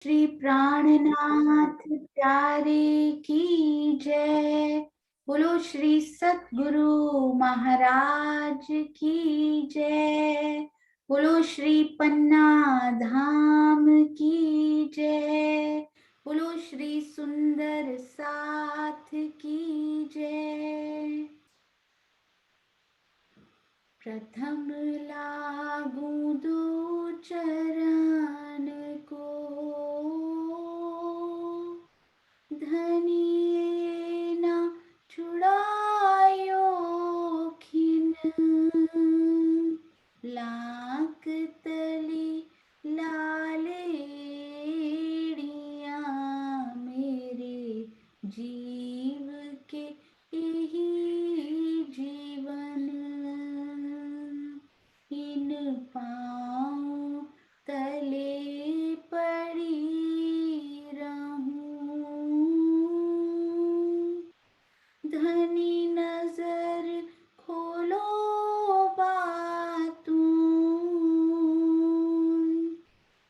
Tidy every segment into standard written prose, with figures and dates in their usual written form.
श्री प्राणनाथ प्यारे की जय। बोलो श्री सतगुरु महाराज की जय। बोलो श्री पन्ना धाम की जय। बोलो श्री सुंदर साथ की जय। प्रथम लागू दो चरण को, धनिये न छुड़ायो खिन। लाक तली लालेड़िया मेरे जीव के यही जीवन। इन पाँव तले पड़ी रहूं, धनी नजर खोलो बातूं,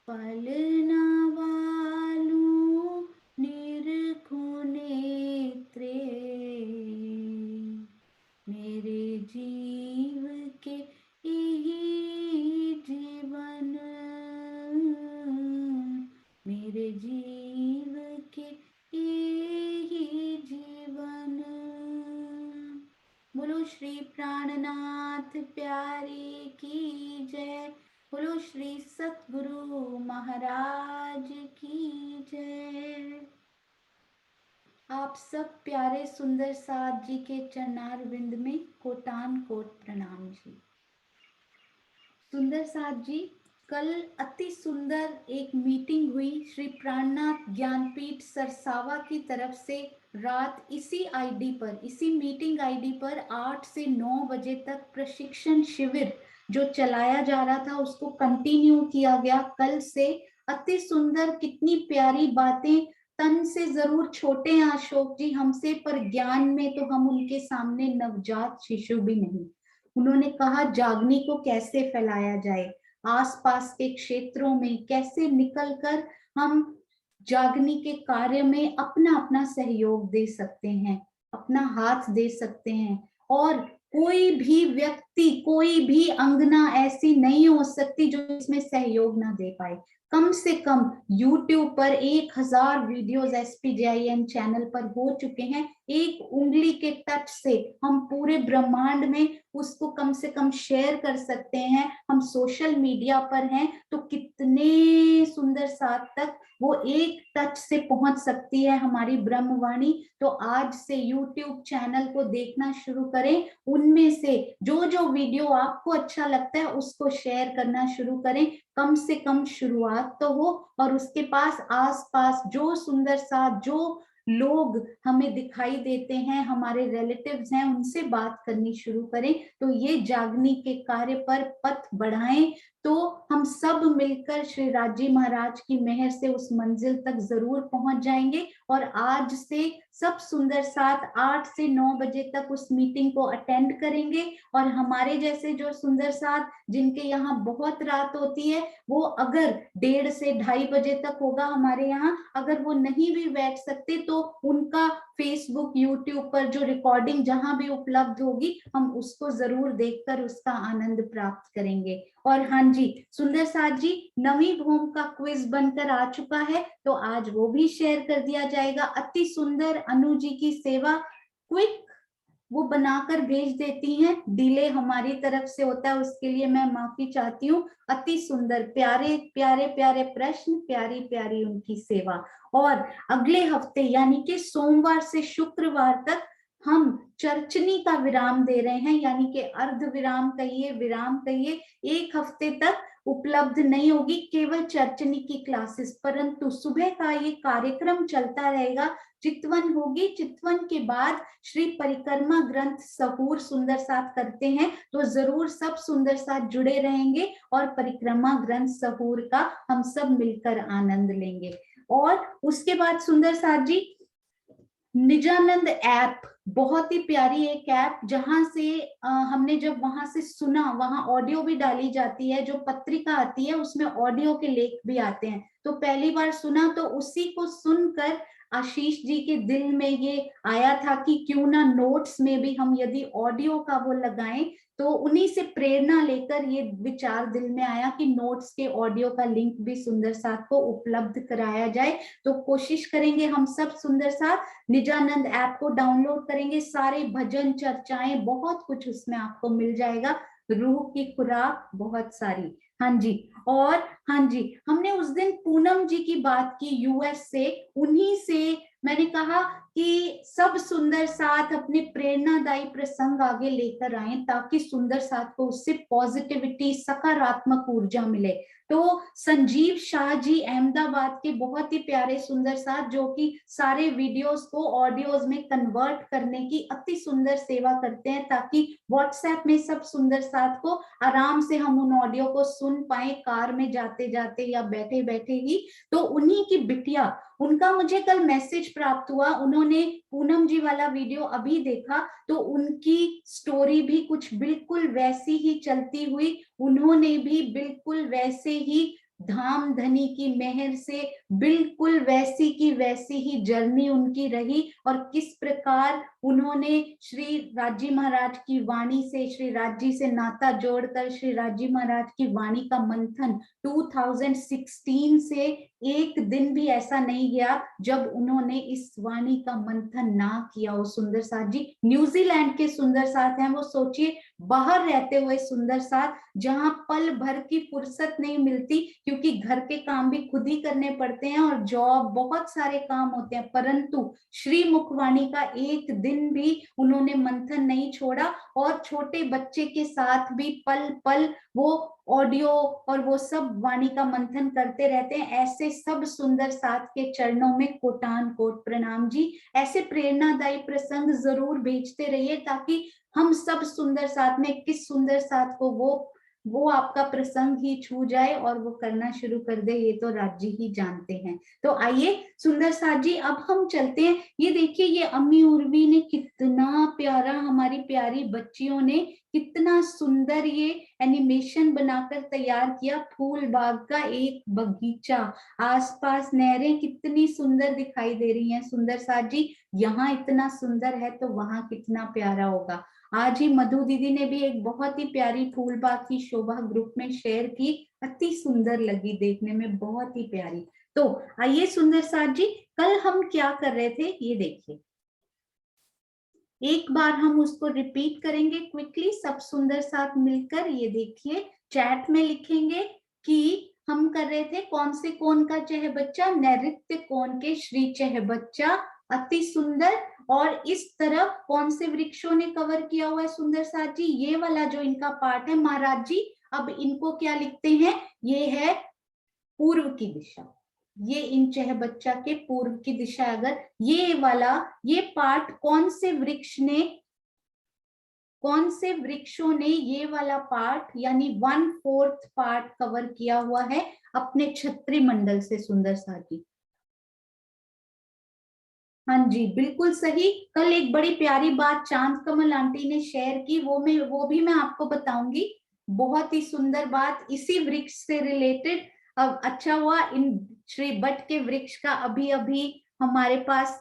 पल न वालूं निरखूं नेत्रे, मेरे जीव के यही जीवन। मेरे जीव के यही जीवन। बोलो श्री प्राणनाथ प्यारे की जय। बोलो श्री सतगुरु महाराज की जय। आप सब प्यारे सुंदर साथ जी के चरणार विंद में कोटान कोट प्रणाम जी। सुंदर साथ जी, कल अति सुंदर एक मीटिंग हुई श्री प्राणनाथ ज्ञानपीठ सरसावा की तरफ से। रात इसी आईडी पर, इसी मीटिंग आईडी पर 8 से 9 बजे तक प्रशिक्षण शिविर जो चलाया जा रहा था उसको कंटिन्यू किया गया कल से। अति सुंदर, कितनी प्यारी बातें। तन से जरूर छोटे हैं अशोक जी हमसे, पर ज्ञान में तो हम उनके सामने नवजात शिशु भी नहीं। उन्होंने कहा जागनी को कैसे फैलाया जाए, आसपास के क्षेत्रों में कैसे निकलकर हम जागनी के कार्य में अपना अपना सहयोग दे सकते हैं, अपना हाथ दे सकते हैं। और कोई भी व्यक्ति, कोई भी अंगना ऐसी नहीं हो सकती जो इसमें सहयोग ना दे पाए। कम से कम YouTube पर 1000 वीडियोस SPJIN चैनल पर हो चुके हैं। एक उंगली के टच से हम पूरे ब्रह्मांड में उसको कम से कम शेयर कर सकते हैं। हम सोशल मीडिया पर हैं तो कितने सुंदर साथ तक वो एक टच से पहुंच सकती है हमारी ब्रह्मवाणी। तो आज से YouTube चैनल को देखना शुरू करें, उनमें से जो जो वीडियो आपको अच्छा लगता है उसको शेयर करना शुरू करें। कम से कम शुरुआत तो हो, और उसके पास आसपास जो सुंदर साथ, जो लोग हमें दिखाई देते हैं, हमारे रिलेटिव्स हैं, उनसे बात करनी शुरू करें। तो ये जागनी के कार्य पर पथ बढ़ाएं तो हम सब मिलकर श्री राजी महाराज की मेहर से उस मंजिल तक जरूर पहुंच जाएंगे। और आज से सब सुंदर साथ 8 से 9 बजे तक उस मीटिंग को अटेंड करेंगे। और हमारे जैसे जो सुंदर साथ जिनके यहाँ बहुत रात होती है, वो अगर 1:30 से 2:30 बजे तक होगा हमारे यहाँ, अगर वो नहीं भी बैठ सकते तो उनका फेसबुक, यूट्यूब पर जो रिकॉर्डिंग जहां भी उपलब्ध होगी हम उसको जरूर देखकर उसका आनंद प्राप्त करेंगे। और हाँ जी, सुंदर साथ जी, नवी भूम का क्विज बनकर आ चुका है तो आज वो भी शेयर कर दिया जाएगा। अति सुंदर अनु जी की सेवा, क्विक वो बनाकर भेज देती हैं, डिले हमारी तरफ से होता है, उसके लिए मैं माफी चाहती हूँ। अति सुंदर, प्यारे प्यारे प्यारे प्रश्न, प्यारी प्यारी उनकी सेवा। और अगले हफ्ते यानी कि सोमवार से शुक्रवार तक हम चर्चनी का विराम दे रहे हैं, यानी कि अर्ध विराम कहिए, विराम कहिए। एक हफ्ते तक उपलब्ध नहीं होगी केवल चर्चनी की क्लासेस, परंतु सुबह का ये कार्यक्रम चलता रहेगा। चितवन होगी, चितवन के बाद श्री परिक्रमा ग्रंथ सहूर सुंदर साथ करते हैं, तो जरूर सब सुंदर साथ जुड़े रहेंगे और परिक्रमा ग्रंथ सहूर का हम सब मिलकर आनंद लेंगे। और उसके बाद सुंदर साथ जी निजानंद ऐप बहुत ही प्यारी एक ऐप, जहां से हमने जब वहां से सुना, वहां ऑडियो भी डाली जाती है, जो पत्रिका आती है उसमें ऑडियो के लेख भी आते हैं। तो पहली बार सुना तो उसी को सुनकर आशीष जी के दिल में ये आया था कि क्यों ना नोट्स में भी हम यदि ऑडियो का वो लगाएं। तो उन्हीं से प्रेरणा लेकर ये विचार दिल में आया कि नोट्स के ऑडियो का लिंक भी सुंदर साथ को उपलब्ध कराया जाए। तो कोशिश करेंगे हम सब सुंदर साथ निजानंद ऐप को डाउनलोड करेंगे, सारे भजन चर्चाएं बहुत कुछ उसमें आपको मिल जाएगा, रूह की खुराक बहुत सारी। हाँ जी। और हाँ जी, हमने उस दिन पूनम जी की बात की यूएस से, उन्हीं से मैंने कहा कि सब सुंदर साथ अपने प्रेरणादायी प्रसंग आगे लेकर आए ताकि सुंदर साथ को उससे पॉजिटिविटी, सकारात्मक ऊर्जा मिले। तो संजीव शाह जी अहमदाबाद के बहुत ही प्यारे सुंदर साथ, जो कि सारे वीडियोस को ऑडियोज में कन्वर्ट करने की अति सुंदर सेवा करते हैं, ताकि व्हाट्सएप में सब सुंदर साथ को आराम से हम उन ऑडियो को सुन पाए, कार में जाते जाते या बैठे बैठे ही। तो उन्हीं की बिटिया, उनका मुझे कल मैसेज प्राप्त हुआ, उन्होंने पूनम जी वाला वीडियो अभी देखा, तो उनकी स्टोरी भी कुछ बिल्कुल वैसी ही चलती हुई, उन्होंने भी बिल्कुल वैसे ही धाम धनी की मेहर से बिल्कुल वैसी की वैसी ही जर्नी उनकी रही, और किस प्रकार उन्होंने श्री राजी महाराज की वाणी से, श्री राजी से नाता जोड़कर श्री राजी महाराज की वाणी का मंथन 2016 से एक दिन भी ऐसा नहीं गया जब उन्होंने इस वाणी का मंथन ना किया हो। सुंदर साथ जी न्यूजीलैंड के सुंदर साथ हैं, वो सोचिए बाहर रहते हुए सुंदर साथ, जहां पल भर की फुर्सत नहीं मिलती, क्योंकि घर के काम भी खुद ही करने पड़ते हैं और जॉब, बहुत सारे काम होते हैं, परंतु श्री मुखवाणी का एक दिन भी उन्होंने मंथन नहीं छोड़ा, और छोटे बच्चे के साथ भी पल पल वो ऑडियो और वो सब वाणी का मंथन करते रहते हैं। ऐसे सब सुंदर साथ के चरणों में कोटान कोट प्रणाम जी। ऐसे प्रेरणादायी प्रसंग जरूर भेजते रहिए, ताकि हम सब सुंदर साथ में किस सुंदर साथ को वो आपका प्रसंग ही छू जाए और वो करना शुरू कर दे, ये तो राज्य ही जानते हैं। तो आइए सुंदर साथ जी, अब हम चलते हैं। ये देखिए, ये अम्मी उर्वी ने कितना प्यारा, हमारी प्यारी बच्चियों ने कितना सुंदर ये एनिमेशन बनाकर तैयार किया। फूल बाग का एक बगीचा, आसपास नहरें कितनी सुंदर दिखाई दे रही हैं सुंदर साथ जी। यहाँ इतना सुंदर है तो वहां कितना प्यारा होगा। आज ही मधु दीदी ने भी एक बहुत ही प्यारी फूल बाग की शोभा ग्रुप में शेयर की, अति सुंदर लगी देखने में, बहुत ही प्यारी। तो आइए सुंदर साथ जी, कल हम क्या कर रहे थे ये देखिए, एक बार हम उसको रिपीट करेंगे क्विकली सब सुंदर साथ मिलकर। ये देखिए, चैट में लिखेंगे कि हम कर रहे थे कौन से कौन का चह बच्चा, नैऋत्य कौन के श्री चह बच्चा, अति सुंदर। और इस तरफ कौन से वृक्षों ने कवर किया हुआ है सुंदर साथ जी, ये वाला जो इनका पार्ट है महाराज जी। अब इनको क्या लिखते हैं, ये है पूर्व की दिशा, ये इन चह बच्चा के पूर्व की दिशा। अगर ये वाला, ये पार्ट कौन से वृक्ष ने, कौन से वृक्षों ने ये वाला पार्ट यानी 1/4 पार्ट कवर किया हुआ है अपने छत्री मंडल से सुंदर साथी। हाँ जी बिल्कुल सही। कल एक बड़ी प्यारी बात चांद कमल आंटी ने शेयर की, वो भी मैं आपको बताऊंगी। बहुत ही सुंदर बात इसी वृक्ष से रिलेटेड। अब अच्छा हुआ इन श्री बट के वृक्ष का अभी अभी हमारे पास।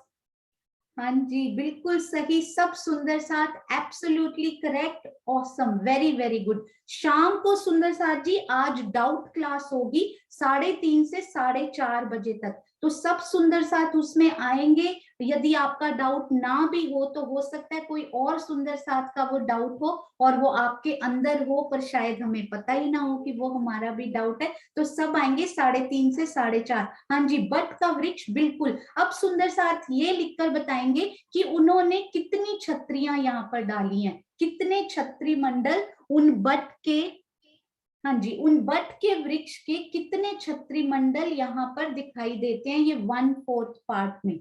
हाँ जी बिल्कुल सही, सब सुंदर साथ, absolutely correct, awesome, very very good. शाम को सुंदर साथ जी आज डाउट क्लास होगी 3:30 से 4:30 बजे तक, तो सब सुंदर साथ उसमें आएंगे। यदि आपका डाउट ना भी हो तो हो सकता है कोई और सुंदर साथ का वो डाउट हो और वो आपके अंदर हो, पर शायद हमें पता ही ना हो कि वो हमारा भी डाउट है। तो सब आएंगे 3:30 से 4:30। हाँ जी, बट का वृक्ष बिल्कुल। अब सुंदर साथ ये लिखकर बताएंगे कि उन्होंने कितनी छत्रियां यहाँ पर डाली हैं, कितने छत्री मंडल उन बट के, हाँ जी, उन बट के वृक्ष के कितने छत्री मंडल यहाँ पर दिखाई देते हैं। ये 1/4 पार्ट में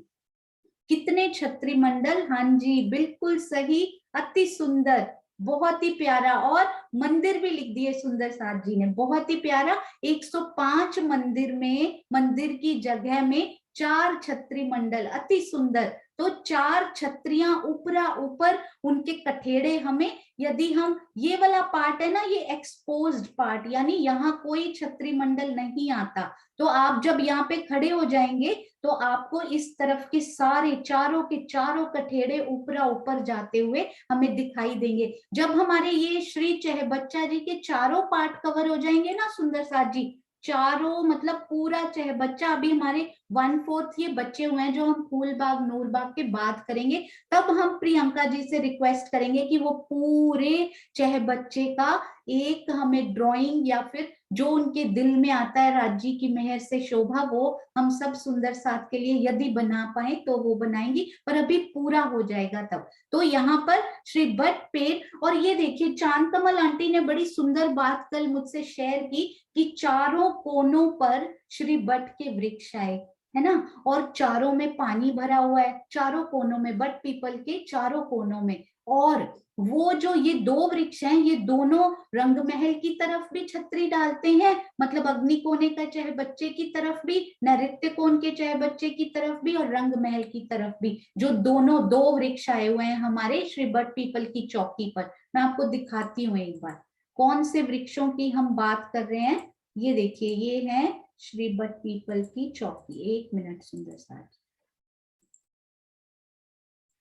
कितने छत्री मंडल, हाँ जी बिल्कुल सही, अति सुंदर, बहुत ही प्यारा। और मंदिर भी लिख दिए सुंदर साथ जी ने, बहुत ही प्यारा। 105 मंदिर में, मंदिर की जगह में 4 छत्री मंडल, अति सुंदर। तो 4 छत्रियां ऊपरा ऊपर, उनके कठेड़े हमें, यदि हम ये वाला पार्ट है ना, ये एक्सपोज्ड पार्ट, यानी यहाँ कोई छत्री मंडल नहीं आता, तो आप जब यहाँ पे खड़े हो जाएंगे तो आपको इस तरफ के सारे चारों के चारों कठेड़े ऊपरा ऊपर जाते हुए हमें दिखाई देंगे। जब हमारे ये श्री चहबच्चा जी के चारों पार्ट कवर हो जाएंगे ना सुंदर साथ जी, चारों मतलब पूरा चहबच्चा, अभी हमारे 1/4 ये बच्चे हुए हैं जो हम फूलबाग नूरबाग के बाद करेंगे, तब हम प्रियंका जी से रिक्वेस्ट करेंगे कि वो पूरे चहबच्चे का एक हमें ड्राइंग या फिर जो उनके दिल में आता है राज्य की मेहर से शोभा, वो हम सब सुंदर साथ के लिए यदि बना पाए तो वो बनाएंगी, पर अभी पूरा हो जाएगा तब। तो यहाँ पर श्री बट पेड़, और ये देखिए चांद कमल आंटी ने बड़ी सुंदर बात कल मुझसे शेयर की कि चारों कोनों पर श्री बट के वृक्ष आए, है ना, और चारों में पानी भरा हुआ है, चारों कोनों में, बट पीपल के चारों कोनों में। और वो जो ये 2 वृक्ष हैं, ये दोनों रंग महल की तरफ भी छतरी डालते हैं, मतलब अग्नि कोने का चहबच्चे की तरफ भी, नैऋत्य कोण के चहबच्चे की तरफ भी, और रंग महल की तरफ भी, जो दोनों 2 वृक्ष आए हुए हैं हमारे श्री बट पीपल की चौकी पर। मैं आपको दिखाती हूँ एक बार कौन से वृक्षों की हम बात कर रहे हैं। ये देखिए, ये है श्री बट पीपल की चौकी। 1 मिनट सुंदर साथ।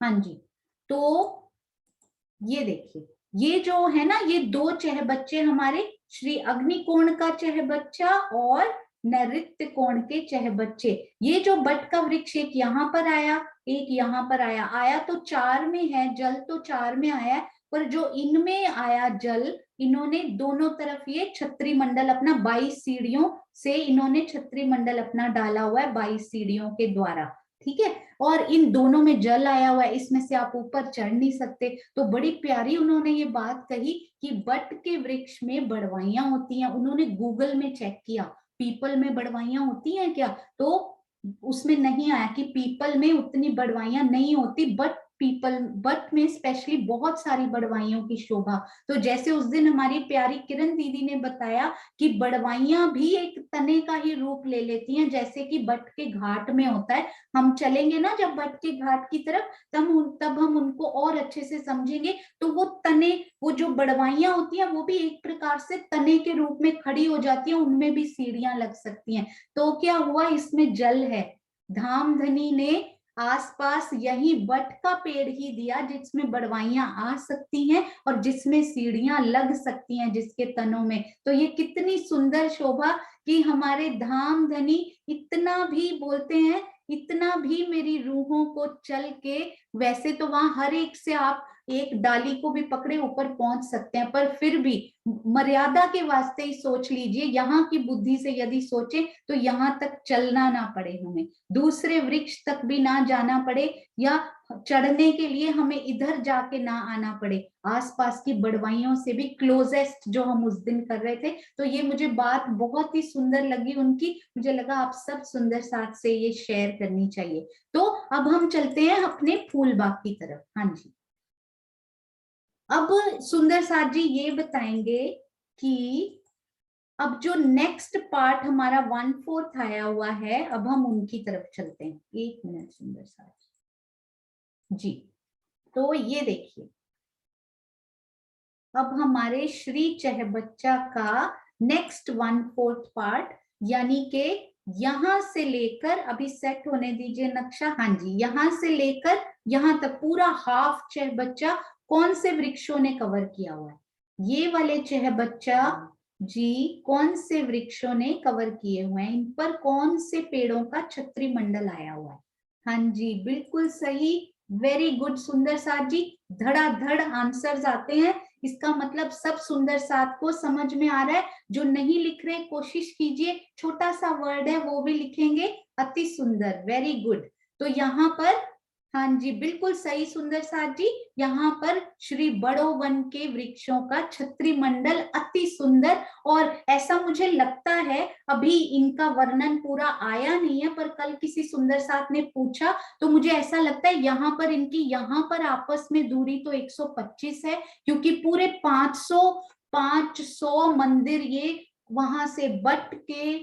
हाँ जी, तो ये देखिए, ये जो है ना, ये 2 चहबच्चे हमारे श्री अग्निकोण का चहबच्चा और नैऋत्य कोण के चहबच्चे। ये जो बट का वृक्ष एक यहाँ पर आया, एक यहाँ पर आया, आया तो 4 में है, जल तो 4 में आया, पर जो इनमें आया जल, इन्होंने दोनों तरफ ये छत्री मंडल अपना 22 सीढ़ियों से इन्होंने छत्री मंडल अपना डाला हुआ है, 22 सीढ़ियों के द्वारा, ठीक है। और इन दोनों में जल आया हुआ है, इसमें से आप ऊपर चढ़ नहीं सकते। तो बड़ी प्यारी उन्होंने ये बात कही कि बट के वृक्ष में बड़वाइयां होती हैं। उन्होंने गूगल में चेक किया पीपल में बड़वाइयां होती हैं क्या, तो उसमें नहीं आया कि पीपल में उतनी बड़वाइयां नहीं होती, बट पीपल, बट में स्पेशली बहुत सारी बड़वाइयों की शोभा। तो जैसे उस दिन हमारी प्यारी किरण दीदी ने बताया कि बड़वाइयां भी एक तने का ही रूप ले लेती हैं, जैसे कि बट के घाट में होता है। हम चलेंगे ना जब बट के घाट की तरफ, तब हम उनको और अच्छे से समझेंगे। तो वो तने, वो जो बड़वाइयां होती हैं, वो भी एक प्रकार से तने के रूप में खड़ी हो जाती हैं, उनमें भी सीढ़ियां लग सकती हैं। तो क्या हुआ, इसमें जल है, धामधनी ने आसपास यही बट का पेड़ ही दिया जिसमें बड़वाइयां आ सकती हैं और जिसमें सीढ़ियां लग सकती हैं जिसके तनों में। तो ये कितनी सुंदर शोभा कि हमारे धामधनी इतना भी बोलते हैं, इतना भी मेरी रूहों को चल के, वैसे तो वहां हर एक से आप एक डाली को भी पकड़े ऊपर पहुंच सकते हैं, पर फिर भी मर्यादा के वास्ते ही सोच लीजिए, यहाँ की बुद्धि से यदि सोचें तो यहाँ तक चलना ना पड़े, हमें दूसरे वृक्ष तक भी ना जाना पड़े, या चढ़ने के लिए हमें इधर जाके ना आना पड़े, आसपास की बड़वाइयों से भी क्लोजेस्ट जो हम उस दिन कर रहे थे। तो ये मुझे बात बहुत ही सुंदर लगी उनकी, मुझे लगा आप सब सुंदर साथ से ये शेयर करनी चाहिए। तो अब हम चलते हैं अपने फूलबाग की तरफ। हाँ जी, अब सुंदर साथ जी ये बताएंगे कि अब जो नेक्स्ट पार्ट हमारा 1/4 आया हुआ है, अब हम उनकी तरफ चलते हैं। 1 मिनट सुंदर साथ जी। तो ये देखिए, अब हमारे श्री चहबच्चा का नेक्स्ट 1/4 पार्ट, यानी के यहां से लेकर, अभी सेट होने दीजिए नक्शा, हाँ जी, यहां से लेकर यहां तक पूरा हाफ चहबच्चा कौन से वृक्षों ने कवर किया हुआ है, ये वाले चहबच्चा जी कौन से वृक्षों ने कवर किए हुए हैं, इन पर कौन से पेड़ों का छत्री मंडल आया हुआ है। हाँ जी, बिल्कुल सही, वेरी गुड सुंदर साथ जी, धड़ाधड़ आंसर्स आते हैं, इसका मतलब सब सुंदर साथ को समझ में आ रहा है। जो नहीं लिख रहे कोशिश कीजिए, छोटा सा वर्ड है वो भी लिखेंगे, अति सुंदर, वेरी गुड। तो यहाँ पर हाँ जी, बिल्कुल सही सुंदर साथ जी, यहाँ पर श्री बड़ो वन के वृक्षों का छत्री मंडल अति सुंदर। और ऐसा मुझे लगता है अभी इनका वर्णन पूरा आया नहीं है, पर कल किसी सुंदर साथ ने पूछा, तो मुझे ऐसा लगता है यहाँ पर इनकी, यहाँ पर आपस में दूरी तो 125 है, क्योंकि पूरे 500 मंदिर ये वहां से बट के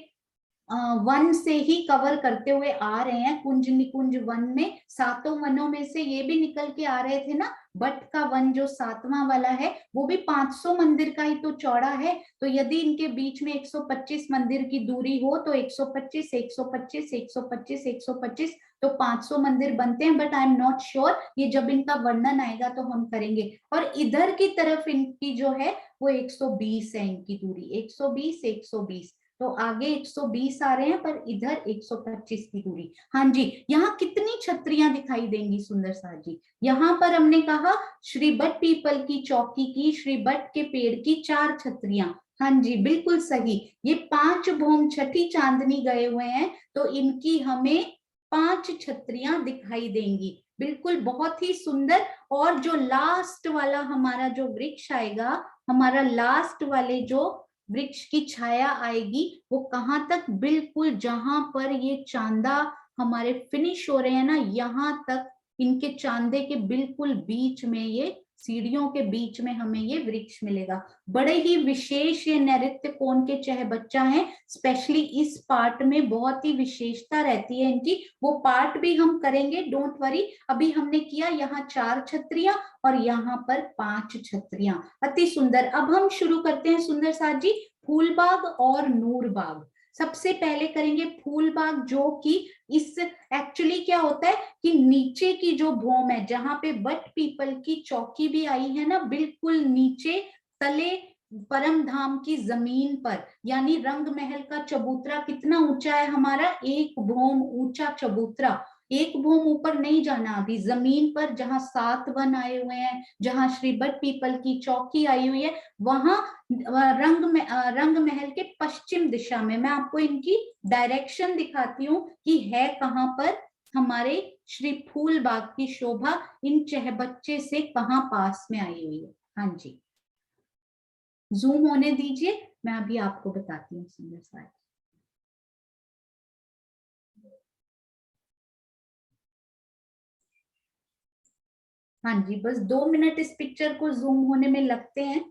वन से ही कवर करते हुए आ रहे हैं। कुंज निकुंज वन में, सातों वनों में से ये भी निकल के आ रहे थे ना। बट का वन जो सातवां वाला है वो भी 500 मंदिर का ही तो चौड़ा है। तो यदि इनके बीच में 125 मंदिर की दूरी हो तो 125 125 125 125 तो 500 मंदिर बनते हैं। But I am not sure, ये जब इनका वर्णन आएगा तो हम करेंगे। और इधर की तरफ इनकी जो है वो 120 है, इनकी दूरी 120 120। तो आगे 120 आ रहे हैं पर इधर 125 की दूरी। हाँ जी, यहाँ कितनी छतरियां दिखाई देंगी सुंदर सा जी? यहाँ पर हमने कहा श्री बट पीपल की चौकी की, श्री बट के पेड़ की 4 छतरियां। हाँ जी बिल्कुल सही। ये 5 भौम छठी चांदनी गए हुए हैं तो इनकी हमें 5 छतरियां दिखाई देंगी। बिल्कुल बहुत ही सुंदर। और जो लास्ट वाला हमारा जो वृक्ष आएगा, हमारा लास्ट वाले जो वृक्ष की छाया आएगी वो कहां तक, बिल्कुल जहां पर ये चांदा हमारे फिनिश हो रहे हैं ना, यहां तक इनके चांदे के बिल्कुल बीच में, ये सीढ़ियों के बीच में हमें ये वृक्ष मिलेगा। बड़े ही विशेष ये नैऋत्य कोण के चहबच्चा हैं। स्पेशली इस पार्ट में बहुत ही विशेषता रहती है इनकी, वो पार्ट भी हम करेंगे, डोंट वरी। अभी हमने किया यहाँ 4 छतरियां और यहाँ पर 5 छतरियां। अति सुंदर। अब हम शुरू करते हैं सुंदर साथ जी, फूलबाग और नूरबाग। सबसे पहले करेंगे फूलबाग, जो कि इस एक्चुअली क्या होता है कि नीचे की जो भूम है जहां पे बट पीपल की चौकी भी आई है ना, बिल्कुल नीचे तले परम धाम की जमीन पर, यानी रंग महल का चबूतरा कितना ऊंचा है हमारा, 1 भूम ऊंचा चबूतरा। 1 भूम ऊपर नहीं जाना, अभी जमीन पर जहां 7 वन आए हुए हैं, जहां श्री बट पीपल की चौकी आई हुई है, वहां रंग महल के पश्चिम दिशा में, मैं आपको इनकी डायरेक्शन दिखाती हूँ कि है कहां पर हमारे श्री फूलबाग की शोभा इन चहबच्चे से कहां पास में आई हुई है। हाँ जी, जूम होने दीजिए, मैं अभी आपको बताती हूँ सुंदर सा। हाँ जी, बस 2 मिनट इस पिक्चर को जूम होने में लगते हैं।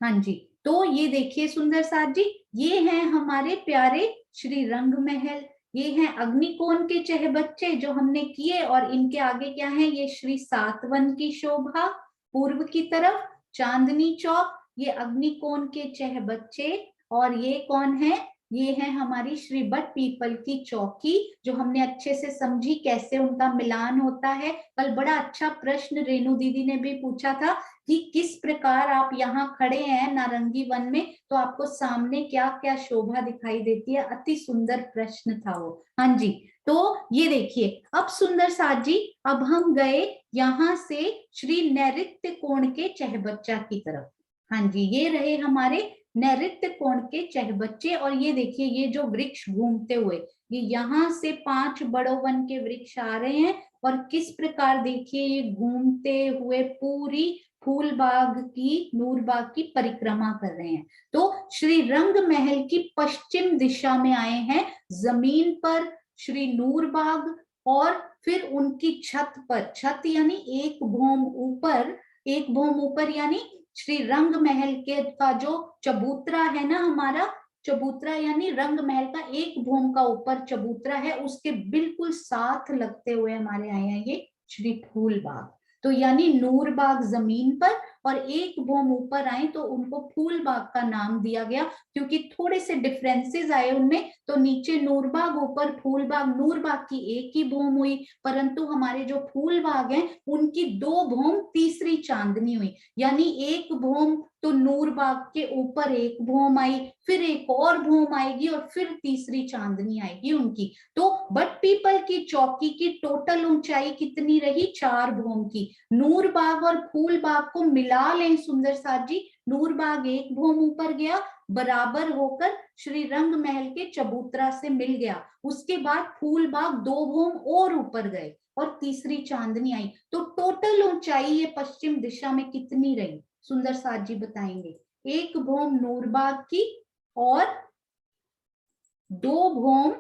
हाँ जी, तो ये देखिए सुंदर साथ जी, ये हैं हमारे प्यारे श्री रंग महल। ये हैं अग्निकोण के चहबच्चे जो हमने किए, और इनके आगे क्या है, ये श्री सातवन की शोभा पूर्व की तरफ, चांदनी चौक, ये अग्निकोण के चहबच्चे। और ये कौन है, ये है हमारी श्री बट पीपल की चौकी, जो हमने अच्छे से समझी कैसे उनका मिलान होता है। कल बड़ा अच्छा प्रश्न रेणु दीदी ने भी पूछा था कि किस प्रकार आप यहाँ खड़े हैं नारंगी वन में तो आपको सामने क्या क्या शोभा दिखाई देती है। अति सुंदर प्रश्न था वो। हाँ जी, तो ये देखिए अब सुंदर साथ जी, अब हम गए यहाँ से श्री नैऋत्य कोण के चहबच्चा की तरफ। हाँ जी, ये रहे हमारे नैऋत्य कोण के चहबच्चे। और ये देखिए ये जो वृक्ष घूमते हुए, ये यहाँ से 5 बड़ो वन के वृक्ष आ रहे हैं और किस प्रकार देखिए ये घूमते हुए पूरी फूलबाग की, नूरबाग की परिक्रमा कर रहे हैं। तो श्री रंग महल की पश्चिम दिशा में आए हैं, जमीन पर श्री नूरबाग, और फिर उनकी छत पर, छत यानी 1 भौम ऊपर, 1 भौम ऊपर यानी श्री रंग महल के का जो चबूतरा है ना हमारा, चबूतरा यानी रंग महल का 1 भौम का ऊपर चबूतरा है, उसके बिल्कुल साथ लगते हुए हमारे आए हैं ये श्री फूलबाग। तो यानी नूरबाग जमीन पर और 1 भौम ऊपर आए तो उनको फूलबाग का नाम दिया गया, क्योंकि थोड़े से डिफरेंसेस आए उनमें। तो नीचे नूरबाग, ऊपर फूलबाग, नूरबाग की 1 ही भौम हुई, परंतु हमारे जो फूलबाग हैं उनकी 2 भौम तीसरी चांदनी हुई, यानी 1 भौम तो नूरबाग के ऊपर 1 भौम आई, फिर एक और भौम आएगी और फिर तीसरी चांदनी आएगी उनकी। तो बट पीपल की चौकी की टोटल ऊंचाई कितनी रही, 4 भौम की। नूरबाग और फूलबाग को मिला लें सुंदर साथ जी, नूरबाग 1 भौम ऊपर गया, बराबर होकर श्री रंग महल के चबूतरा से मिल गया। उसके बाद फूलबाग 2 भौम और ऊपर गए और तीसरी चांदनी आई। तो टोटल ऊंचाई ये पश्चिम दिशा में कितनी रही सुंदर साथ जी बताएंगे? 1 भौम नूरबाग की और 2 भौम